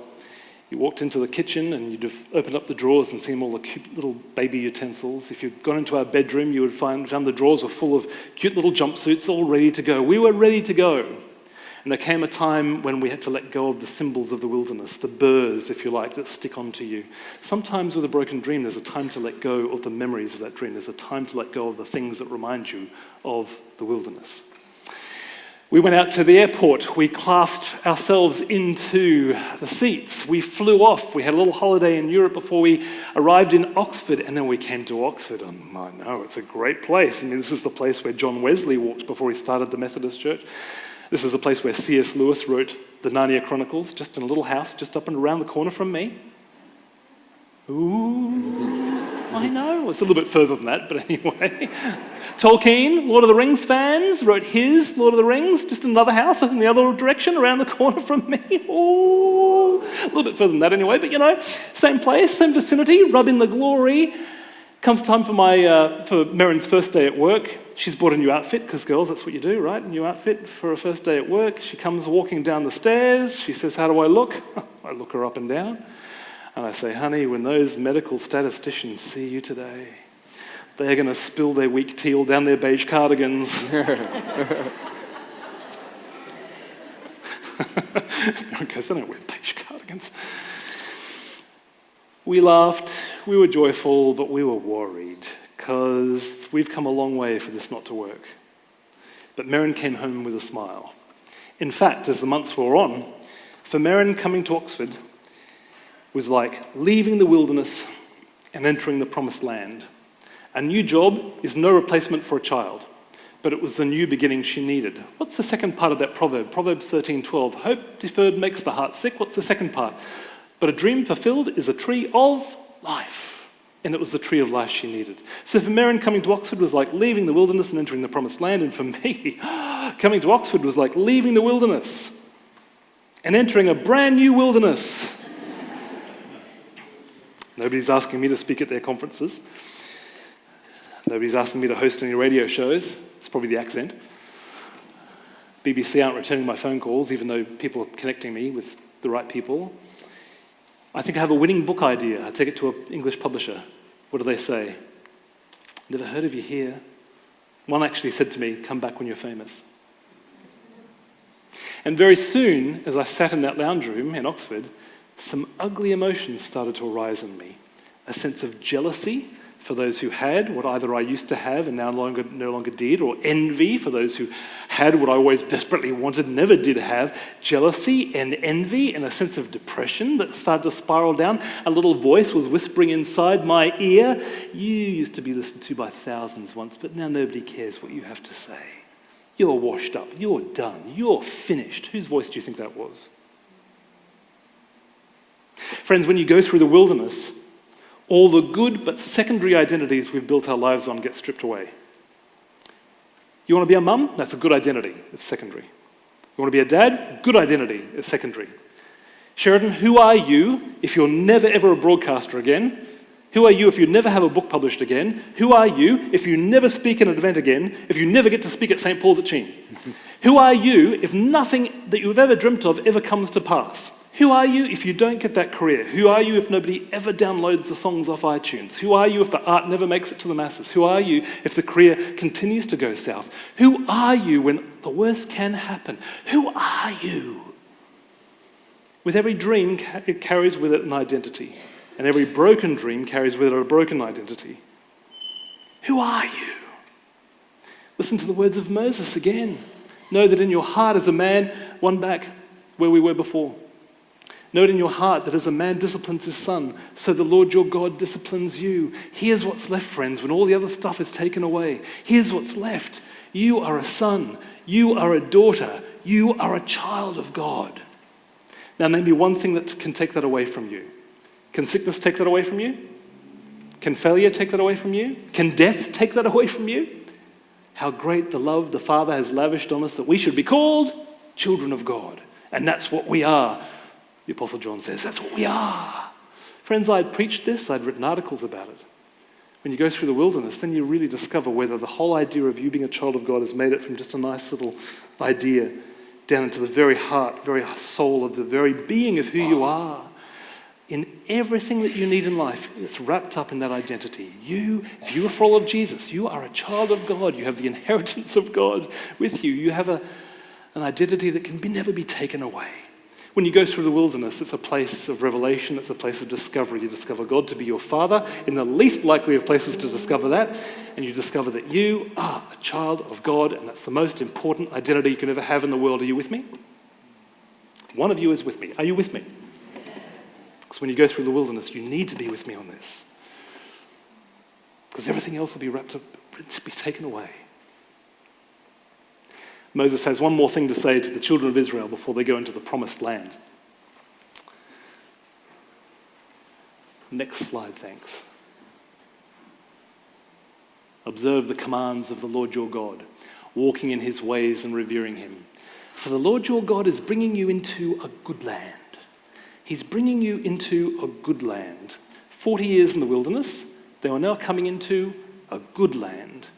You walked into the kitchen and you'd have opened up the drawers and seen all the cute little baby utensils. If you'd gone into our bedroom, you would found the drawers were full of cute little jumpsuits all ready to go. We were ready to go. And there came a time when we had to let go of the symbols of the wilderness, the burrs, if you like, that stick onto you. Sometimes with a broken dream, there's a time to let go of the memories of that dream. There's a time to let go of the things that remind you of the wilderness. We went out to the airport. We clasped ourselves into the seats. We flew off. We had a little holiday in Europe before we arrived in Oxford, and then we came to Oxford. And I know, it's a great place. I mean, this is the place where John Wesley walked before he started the Methodist Church. This is the place where C.S. Lewis wrote the Narnia Chronicles, just in a little house, just up and around the corner from me. Ooh, I know. It's a little bit further than that, but anyway. Tolkien, Lord of the Rings fans, wrote his Lord of the Rings, just in another house in the other direction, around the corner from me. Ooh, a little bit further than that anyway, but same place, same vicinity, rub in the glory. Comes time for Merrin's first day at work. She's bought a new outfit, because girls, that's what you do, right? A new outfit for her first day at work. She comes walking down the stairs. She says, "How do I look?" I look her up and down. And I say, "Honey, when those medical statisticians see you today, they're going to spill their weak tea all down their beige cardigans." Because I don't wear beige cardigans. We laughed, we were joyful, but we were worried, because we've come a long way for this not to work. But Merrin came home with a smile. In fact, as the months wore on, for Merrin, coming to Oxford was like leaving the wilderness and entering the promised land. A new job is no replacement for a child, but it was the new beginning she needed. What's the second part of that proverb? Proverbs 13:12. Hope deferred makes the heart sick. What's the second part? But a dream fulfilled is a tree of life. And it was the tree of life she needed. So for Merrin, coming to Oxford was like leaving the wilderness and entering the promised land. And for me, coming to Oxford was like leaving the wilderness and entering a brand new wilderness. Nobody's asking me to speak at their conferences. Nobody's asking me to host any radio shows. It's probably the accent. BBC aren't returning my phone calls, even though people are connecting me with the right people. I think I have a winning book idea. I take it to an English publisher. What do they say? "Never heard of you here." One actually said to me, "Come back when you're famous." And very soon, as I sat in that lounge room in Oxford, some ugly emotions started to arise in me. A sense of jealousy for those who had what either I used to have and no longer did, or envy for those who had what I always desperately wanted, never did have. Jealousy and envy and a sense of depression that started to spiral down. A little voice was whispering inside my ear, "You used to be listened to by thousands once, but now nobody cares what you have to say. You're washed up, you're done, you're finished." Whose voice do you think that was? Friends, when you go through the wilderness, all the good but secondary identities we've built our lives on get stripped away. You want to be a mum? That's a good identity. It's secondary. You want to be a dad? Good identity. It's secondary. Sheridan, who are you if you're never ever a broadcaster again? Who are you if you never have a book published again? Who are you if you never speak at an event again? If you never get to speak at St. Paul's at Cheam? Who are you if nothing that you've ever dreamt of ever comes to pass? Who are you if you don't get that career? Who are you if nobody ever downloads the songs off iTunes? Who are you if the art never makes it to the masses? Who are you if the career continues to go south? Who are you when the worst can happen? Who are you? With every dream, it carries with it an identity. And every broken dream carries with it a broken identity. Who are you? Listen to the words of Moses again. Know that in your heart as a man, one back where we were before. Note in your heart that as a man disciplines his son, so the Lord your God disciplines you. Here's what's left, friends, when all the other stuff is taken away. Here's what's left. You are a son. You are a daughter. You are a child of God. Now, name me one thing that can take that away from you. Can sickness take that away from you? Can failure take that away from you? Can death take that away from you? How great the love the Father has lavished on us that we should be called children of God. And that's what we are. The Apostle John says, that's what we are. Friends, I'd preached this, I'd written articles about it. When you go through the wilderness, then you really discover whether the whole idea of you being a child of God has made it from just a nice little idea down into the very heart, very soul of the very being of who you are. In everything that you need in life, it's wrapped up in that identity. You, if you are full of Jesus, you are a child of God. You have the inheritance of God with you. You have an identity that can never be taken away. When you go through the wilderness, it's a place of revelation. It's a place of discovery. You discover God to be your Father in the least likely of places to discover that. And you discover that you are a child of God, and that's the most important identity you can ever have in the world. Are you with me? One of you is with me. Are you with me? Because when you go through the wilderness, you need to be with me on this. Because everything else will be wrapped up, be taken away. Moses has one more thing to say to the children of Israel before they go into the promised land. Next slide, thanks. Observe the commands of the Lord your God, walking in his ways and revering him. For the Lord your God is bringing you into a good land. He's bringing you into a good land. 40 years in the wilderness, they are now coming into a good land.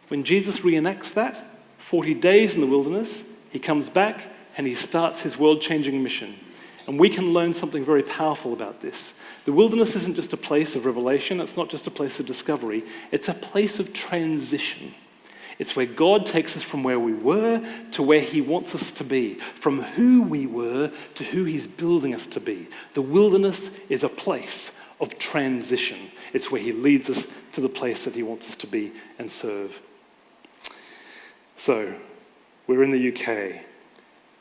When Jesus reenacts that, 40 days in the wilderness, he comes back and he starts his world-changing mission. And we can learn something very powerful about this. The wilderness isn't just a place of revelation, it's not just a place of discovery, it's a place of transition. It's where God takes us from where we were to where he wants us to be, from who we were to who he's building us to be. The wilderness is a place of transition. It's where he leads us to the place that he wants us to be and serve. So, we're in the UK.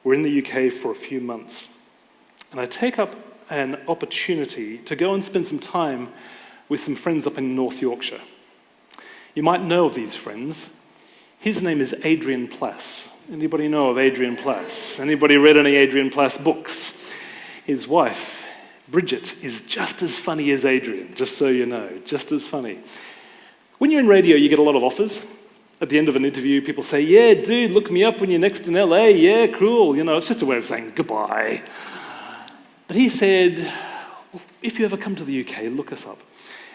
We're in the UK for a few months. And I take up an opportunity to go and spend some time with some friends up in North Yorkshire. You might know of these friends. His name is Adrian Plass. Anybody know of Adrian Plass? Anybody read any Adrian Plass books? His wife, Bridget, is just as funny as Adrian, just so you know, just as funny. When you're in radio, you get a lot of offers. At the end of an interview, people say, yeah, dude, look me up when you're next in LA. Yeah, cool. You know, it's just a way of saying goodbye. But he said, if you ever come to the UK, look us up.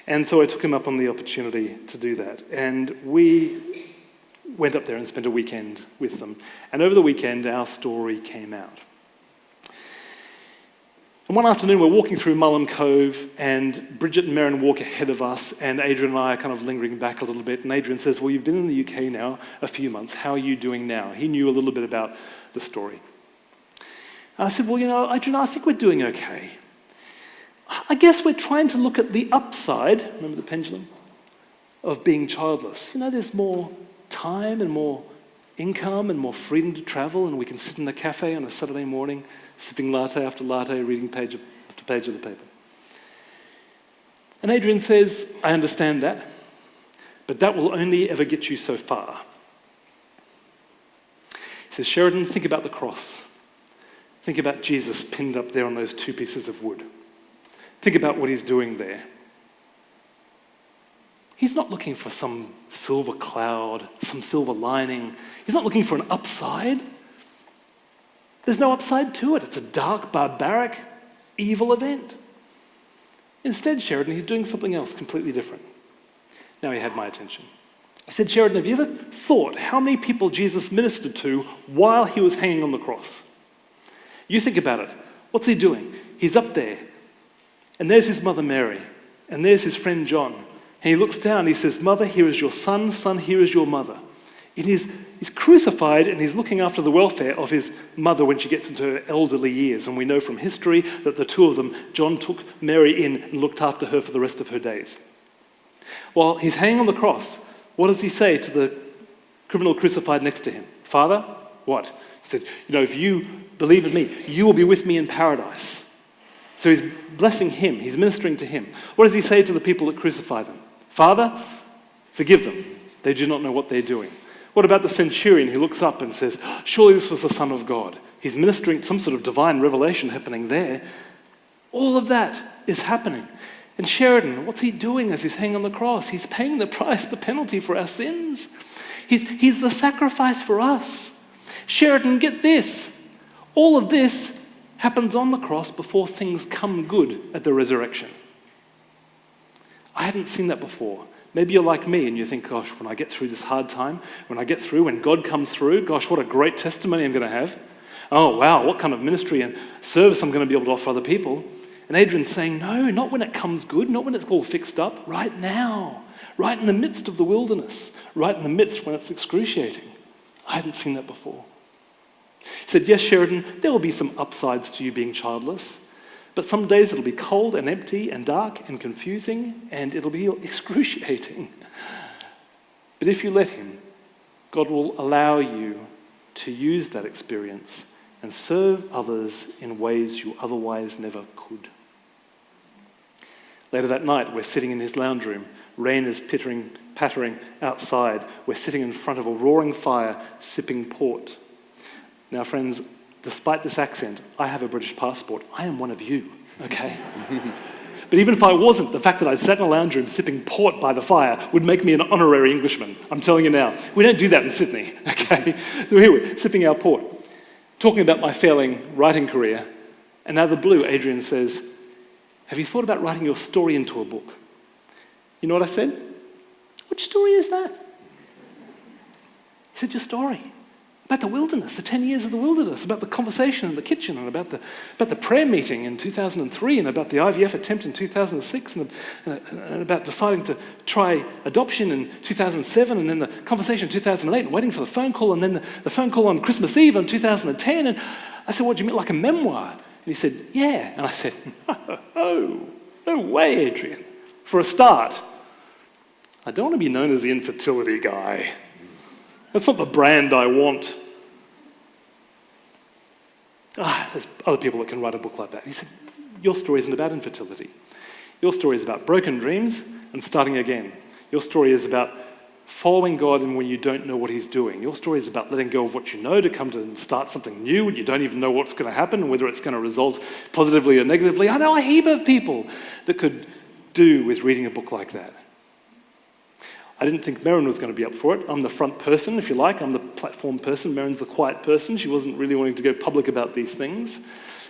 And so I took him up on the opportunity to do that. And we went up there and spent a weekend with them. And over the weekend, our story came out. And one afternoon, we're walking through Mullen Cove, and Bridget and Merrin walk ahead of us, and Adrian and I are kind of lingering back a little bit. And Adrian says, well, you've been in the UK now a few months. How are you doing now? He knew a little bit about the story. And I said, well, you know, Adrian, I think we're doing okay. I guess we're trying to look at the upside, remember the pendulum, of being childless. You know, there's more time and more income and more freedom to travel, and we can sit in a cafe on a Saturday morning, sipping latte after latte, reading page after page of the paper. And Adrian says, I understand that, but that will only ever get you so far. He says, Sheridan, think about the cross. Think about Jesus pinned up there on those two pieces of wood. Think about what he's doing there. He's not looking for some silver cloud, some silver lining. He's not looking for an upside. There's no upside to it. It's a dark, barbaric, evil event. Instead, Sheridan, he's doing something else completely different. Now he had my attention. He said, Sheridan, have you ever thought how many people Jesus ministered to while he was hanging on the cross? You think about it. What's he doing? He's up there. And there's his mother Mary. And there's his friend John. And he looks down and he says, Mother, here is your son. Son, here is your mother. And he's crucified and he's looking after the welfare of his mother when she gets into her elderly years. And we know from history that the two of them, John took Mary in and looked after her for the rest of her days. While he's hanging on the cross, what does he say to the criminal crucified next to him? Father, what? He said, you know, if you believe in me, you will be with me in paradise. So he's blessing him. He's ministering to him. What does he say to the people that crucify them? Father, forgive them. They do not know what they're doing. What about the centurion who looks up and says, surely this was the Son of God? He's ministering some sort of divine revelation happening there. All of that is happening. And Sheridan, what's he doing as he's hanging on the cross? He's paying the price, the penalty for our sins. He's the sacrifice for us. Sheridan, get this. All of this happens on the cross before things come good at the resurrection. I hadn't seen that before. Maybe you're like me and you think, gosh, when I get through this hard time, when God comes through, gosh, what a great testimony I'm going to have. Oh, wow, what kind of ministry and service I'm going to be able to offer other people. And Adrian's saying, no, not when it comes good, not when it's all fixed up, right now, right in the midst of the wilderness, right in the midst when it's excruciating. I hadn't seen that before. He said, yes, Sheridan, there will be some upsides to you being childless, but some days it'll be cold and empty and dark and confusing, and it'll be excruciating. But if you let him, God will allow you to use that experience and serve others in ways you otherwise never could. Later that night, we're sitting in his lounge room. Rain is pattering outside. We're sitting in front of a roaring fire, sipping port. Now, friends, despite this accent, I have a British passport. I am one of you, okay? But even if I wasn't, the fact that I sat in a lounge room sipping port by the fire would make me an honorary Englishman. I'm telling you now. We don't do that in Sydney, okay? So here we're sipping our port, talking about my failing writing career. And out of the blue, Adrian says, have you thought about writing your story into a book? You know what I said? Which story is that? He said, your story. About the wilderness, the 10 years of the wilderness, about the conversation in the kitchen, and about the prayer meeting in 2003, and about the IVF attempt in 2006, and about deciding to try adoption in 2007, and then the conversation in 2008, and waiting for the phone call, and then the phone call on Christmas Eve in 2010. And I said, what do you mean, like a memoir? And he said, yeah. And I said, no way, Adrian. For a start, I don't want to be known as the infertility guy. That's not the brand I want. There's other people that can write a book like that. He said, your story isn't about infertility. Your story is about broken dreams and starting again. Your story is about following God and when you don't know what he's doing. Your story is about letting go of what you know to come to start something new when you don't even know what's going to happen, whether it's going to result positively or negatively. I know a heap of people that could do with reading a book like that. I didn't think Merrin was going to be up for it. I'm the front person, if you like. I'm the platform person. Merrin's the quiet person. She wasn't really wanting to go public about these things.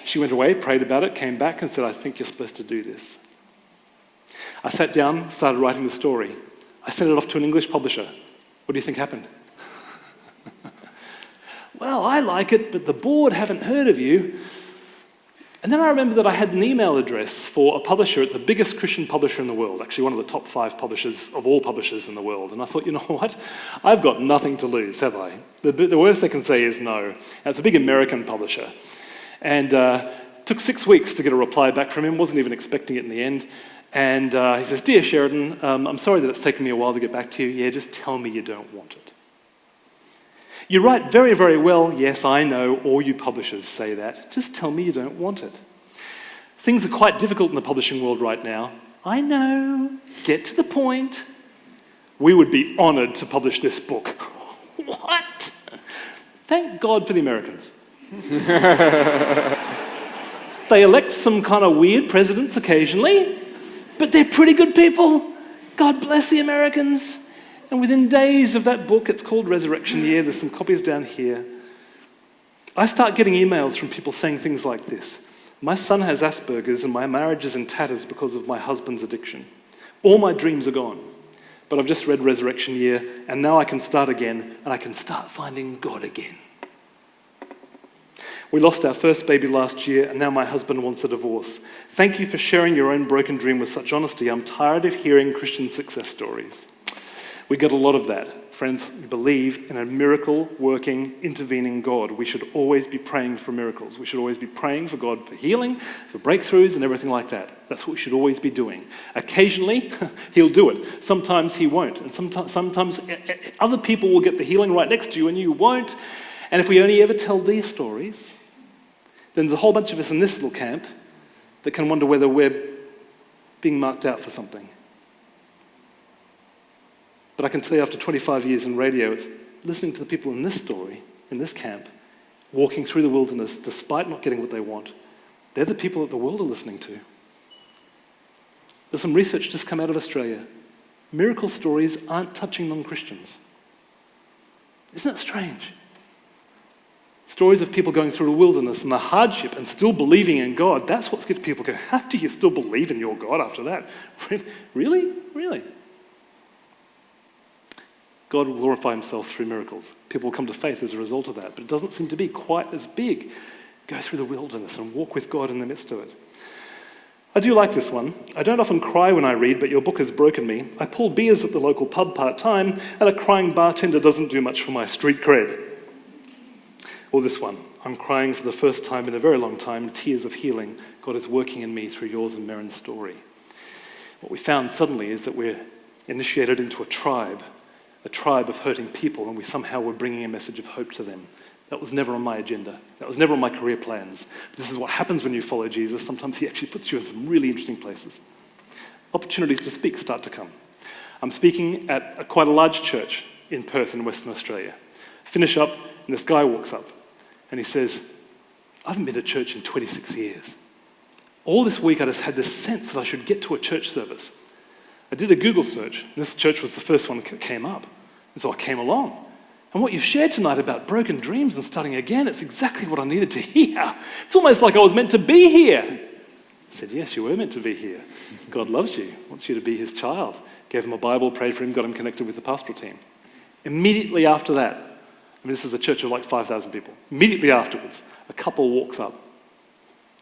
She went away, prayed about it, came back and said, I think you're supposed to do this. I sat down, started writing the story. I sent it off to an English publisher. What do you think happened? Well, I like it, but the board haven't heard of you. And then I remember that I had an email address for a publisher at the biggest Christian publisher in the world, actually one of the top 5 publishers of all publishers in the world. And I thought, you know what? I've got nothing to lose, have I? The worst they can say is no. And it's a big American publisher. And took 6 weeks to get a reply back from him, wasn't even expecting it in the end. And he says, dear Sheridan, I'm sorry that it's taken me a while to get back to you. Yeah, just tell me you don't want it. You write very, very well. Yes, I know, all you publishers say that. Just tell me you don't want it. Things are quite difficult in the publishing world right now. I know. Get to the point. We would be honored to publish this book. What? Thank God for the Americans. They elect some kind of weird presidents occasionally, but they're pretty good people. God bless the Americans. And within days of that book, it's called Resurrection Year, there's some copies down here, I start getting emails from people saying things like this. My son has Asperger's and my marriage is in tatters because of my husband's addiction. All my dreams are gone. But I've just read Resurrection Year and now I can start again and I can start finding God again. We lost our first baby last year and now my husband wants a divorce. Thank you for sharing your own broken dream with such honesty. I'm tired of hearing Christian success stories. We get a lot of that. Friends, we believe in a miracle-working, intervening God. We should always be praying for miracles. We should always be praying for God for healing, for breakthroughs, and everything like that. That's what we should always be doing. Occasionally, he'll do it. Sometimes he won't. And sometimes other people will get the healing right next to you and you won't. And if we only ever tell these stories, then there's a whole bunch of us in this little camp that can wonder whether we're being marked out for something. But I can tell you after 25 years in radio, it's listening to the people in this story, in this camp, walking through the wilderness despite not getting what they want. They're the people that the world are listening to. There's some research just come out of Australia. Miracle stories aren't touching non-Christians. Isn't that strange? Stories of people going through a wilderness and the hardship and still believing in God, that's what gets people going, how do you still believe in your God after that? Really? Really? God will glorify himself through miracles. People will come to faith as a result of that, but it doesn't seem to be quite as big. Go through the wilderness and walk with God in the midst of it. I do like this one. I don't often cry when I read, but your book has broken me. I pull beers at the local pub part-time, and a crying bartender doesn't do much for my street cred. Or this one. I'm crying for the first time in a very long time, tears of healing. God is working in me through yours and Merrin's story. What we found suddenly is that we're initiated into a tribe of hurting people, and we somehow were bringing a message of hope to them. That was never on my agenda. That was never on my career plans. This is what happens when you follow Jesus. Sometimes he actually puts you in some really interesting places. Opportunities to speak start to come. I'm speaking at quite a large church in Perth in Western Australia. Finish up, and this guy walks up, and he says, I haven't been to church in 26 years. All this week I just had this sense that I should get to a church service. I did a Google search. This church was the first one that came up. And so I came along. And what you've shared tonight about broken dreams and starting again, it's exactly what I needed to hear. It's almost like I was meant to be here. I said, yes, you were meant to be here. God loves you, wants you to be his child. Gave him a Bible, prayed for him, got him connected with the pastoral team. Immediately after that, this is a church of like 5,000 people. Immediately afterwards, a couple walks up.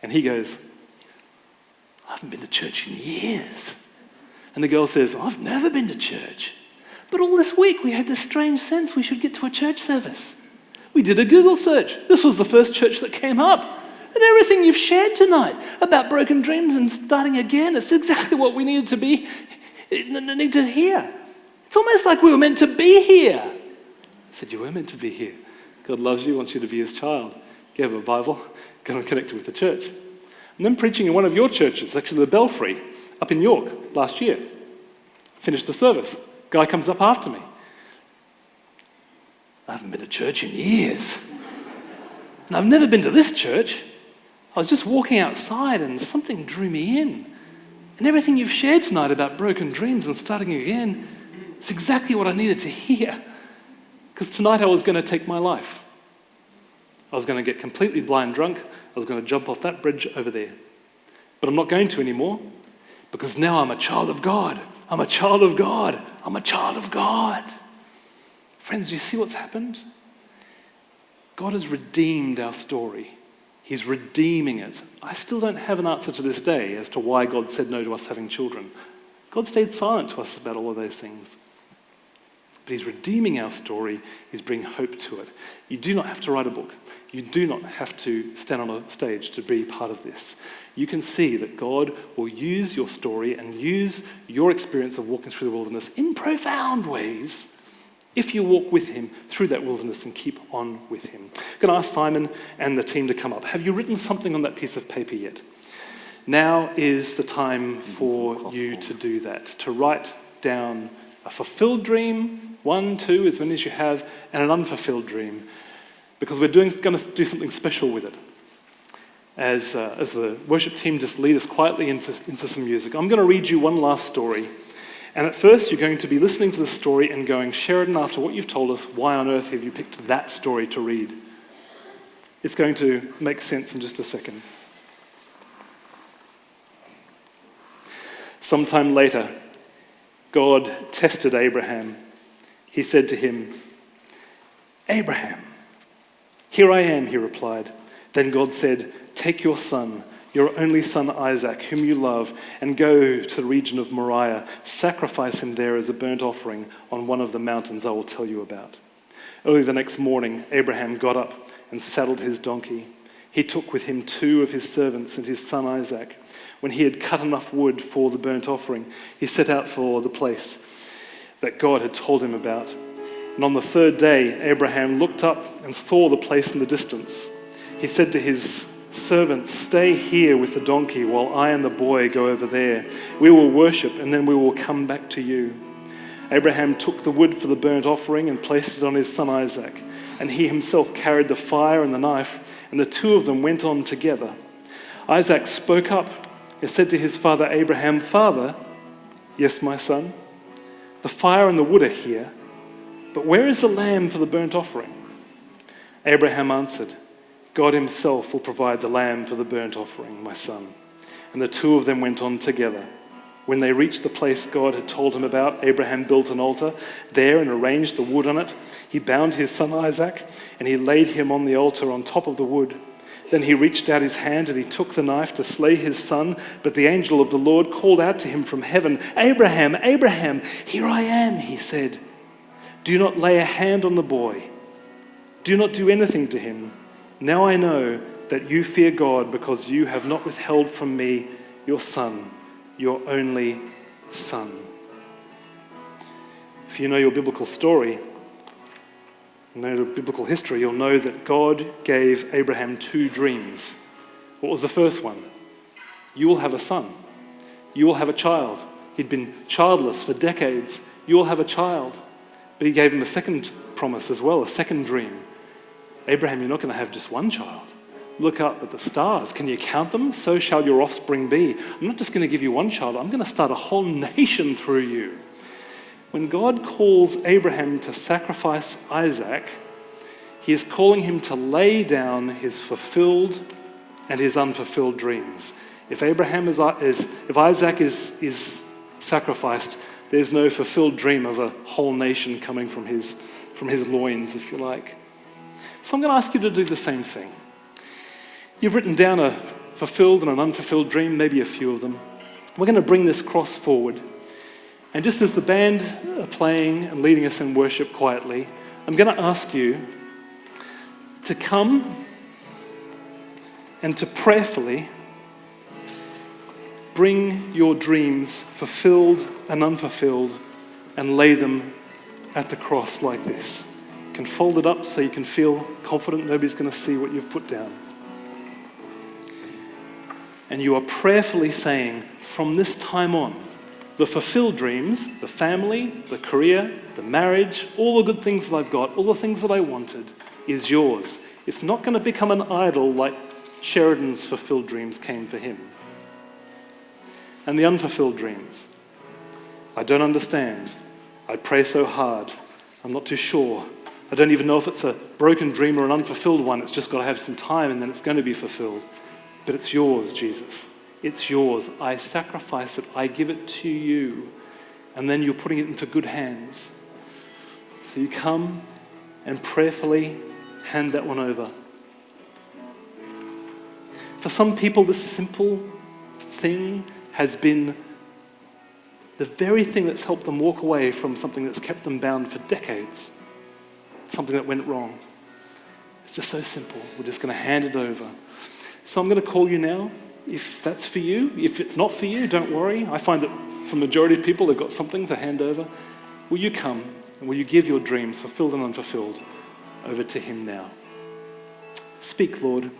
And he goes, I haven't been to church in years. And the girl says, I've never been to church. But all this week we had this strange sense we should get to a church service. We did a Google search. This was the first church that came up. And everything you've shared tonight about broken dreams and starting again, it's exactly what we needed to need to hear. It's almost like we were meant to be here. I said, you were meant to be here. God loves you, wants you to be his child. Gave him a Bible, got him connected with the church. And then preaching in one of your churches, actually the Belfry, up in York last year. Finished the service. Guy comes up after me. I haven't been to church in years. And I've never been to this church. I was just walking outside and something drew me in. And everything you've shared tonight about broken dreams and starting again, it's exactly what I needed to hear. Because tonight I was going to take my life. I was going to get completely blind drunk. I was going to jump off that bridge over there. But I'm not going to anymore. Because now I'm a child of God. I'm a child of God. I'm a child of God. Friends, do you see what's happened? God has redeemed our story. He's redeeming it. I still don't have an answer to this day as to why God said no to us having children. God stayed silent to us about all of those things. But he's redeeming our story. He's bringing hope to it. You do not have to write a book. You do not have to stand on a stage to be part of this. You can see that God will use your story and use your experience of walking through the wilderness in profound ways if you walk with him through that wilderness and keep on with him. I'm going to ask Simon and the team to come up. Have you written something on that piece of paper yet? Now is the time for you to do that, to write down a fulfilled dream, 1, 2, as many as you have, and an unfulfilled dream, because we're going to do something special with it. As the worship team just lead us quietly into some music, I'm going to read you one last story. And at first, you're going to be listening to the story and going, Sheridan, after what you've told us, why on earth have you picked that story to read? It's going to make sense in just a second. Sometime later, God tested Abraham. He said to him, Abraham. Here I am, he replied. Then God said, take your son, your only son Isaac, whom you love, and go to the region of Moriah. Sacrifice him there as a burnt offering on one of the mountains I will tell you about. Early the next morning, Abraham got up and saddled his donkey. He took with him 2 of his servants and his son Isaac. When he had cut enough wood for the burnt offering, he set out for the place that God had told him about. And on the 3rd day, Abraham looked up and saw the place in the distance. He said to his servants, stay here with the donkey while I and the boy go over there. We will worship and then we will come back to you. Abraham took the wood for the burnt offering and placed it on his son Isaac. And he himself carried the fire and the knife, and the 2 of them went on together. Isaac spoke up, He said to his father Abraham, "Father, yes, my son, the fire and the wood are here, but where is the lamb for the burnt offering?" Abraham answered, "God himself will provide the lamb for the burnt offering, my son." And the two of them went on together. When they reached the place God had told him about, Abraham built an altar there and arranged the wood on it. He bound his son Isaac, and he laid him on the altar on top of the wood. Then he reached out his hand and he took the knife to slay his son. But the angel of the Lord called out to him from heaven, "Abraham, Abraham, here I am," he said. "Do not lay a hand on the boy. Do not do anything to him. Now I know that you fear God because you have not withheld from me your son, your only son." If you know your biblical story, know the biblical history, you'll know that God gave Abraham two dreams. What was the first one? You will have a son. You will have a child. He'd been childless for decades. You will have a child. But he gave him a second promise as well, a second dream. Abraham, you're not going to have just one child. Look up at the stars. Can you count them? So shall your offspring be. I'm not just going to give you one child. I'm going to start a whole nation through you. When God calls Abraham to sacrifice Isaac, he is calling him to lay down his fulfilled and his unfulfilled dreams. If Isaac is sacrificed, there's no fulfilled dream of a whole nation coming from his loins, if you like. So I'm going to ask you to do the same thing. You've written down a fulfilled and an unfulfilled dream, maybe a few of them. We're going to bring this cross forward. And just as the band are playing and leading us in worship quietly, I'm going to ask you to come and to prayerfully bring your dreams, fulfilled and unfulfilled, and lay them at the cross like this. You can fold it up so you can feel confident nobody's going to see what you've put down. And you are prayerfully saying, from this time on, the fulfilled dreams, the family, the career, the marriage, all the good things that I've got, all the things that I wanted, is yours. It's not going to become an idol like Sheridan's fulfilled dreams came for him. And the unfulfilled dreams. I don't understand. I pray so hard. I'm not too sure. I don't even know if it's a broken dream or an unfulfilled one. It's just got to have some time and then it's going to be fulfilled. But it's yours, Jesus. It's yours. I sacrifice it. I give it to you. And then you're putting it into good hands. So you come and prayerfully hand that one over. For some people, this simple thing has been the very thing that's helped them walk away from something that's kept them bound for decades. Something that went wrong. It's just so simple. We're just going to hand it over. So I'm going to call you now. If that's for you, if it's not for you, don't worry. I find that for the majority of people, they've got something to hand over. Will you come and will you give your dreams, fulfilled and unfulfilled, over to him now? Speak, Lord.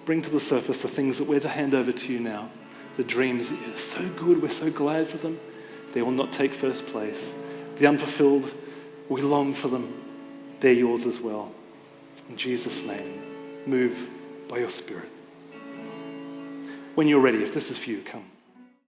Bring to the surface the things that we're to hand over to you now. The dreams that are so good, we're so glad for them. They will not take first place. The unfulfilled, we long for them. They're yours as well. In Jesus' name, move by your Spirit. When you're ready, if this is for you, come.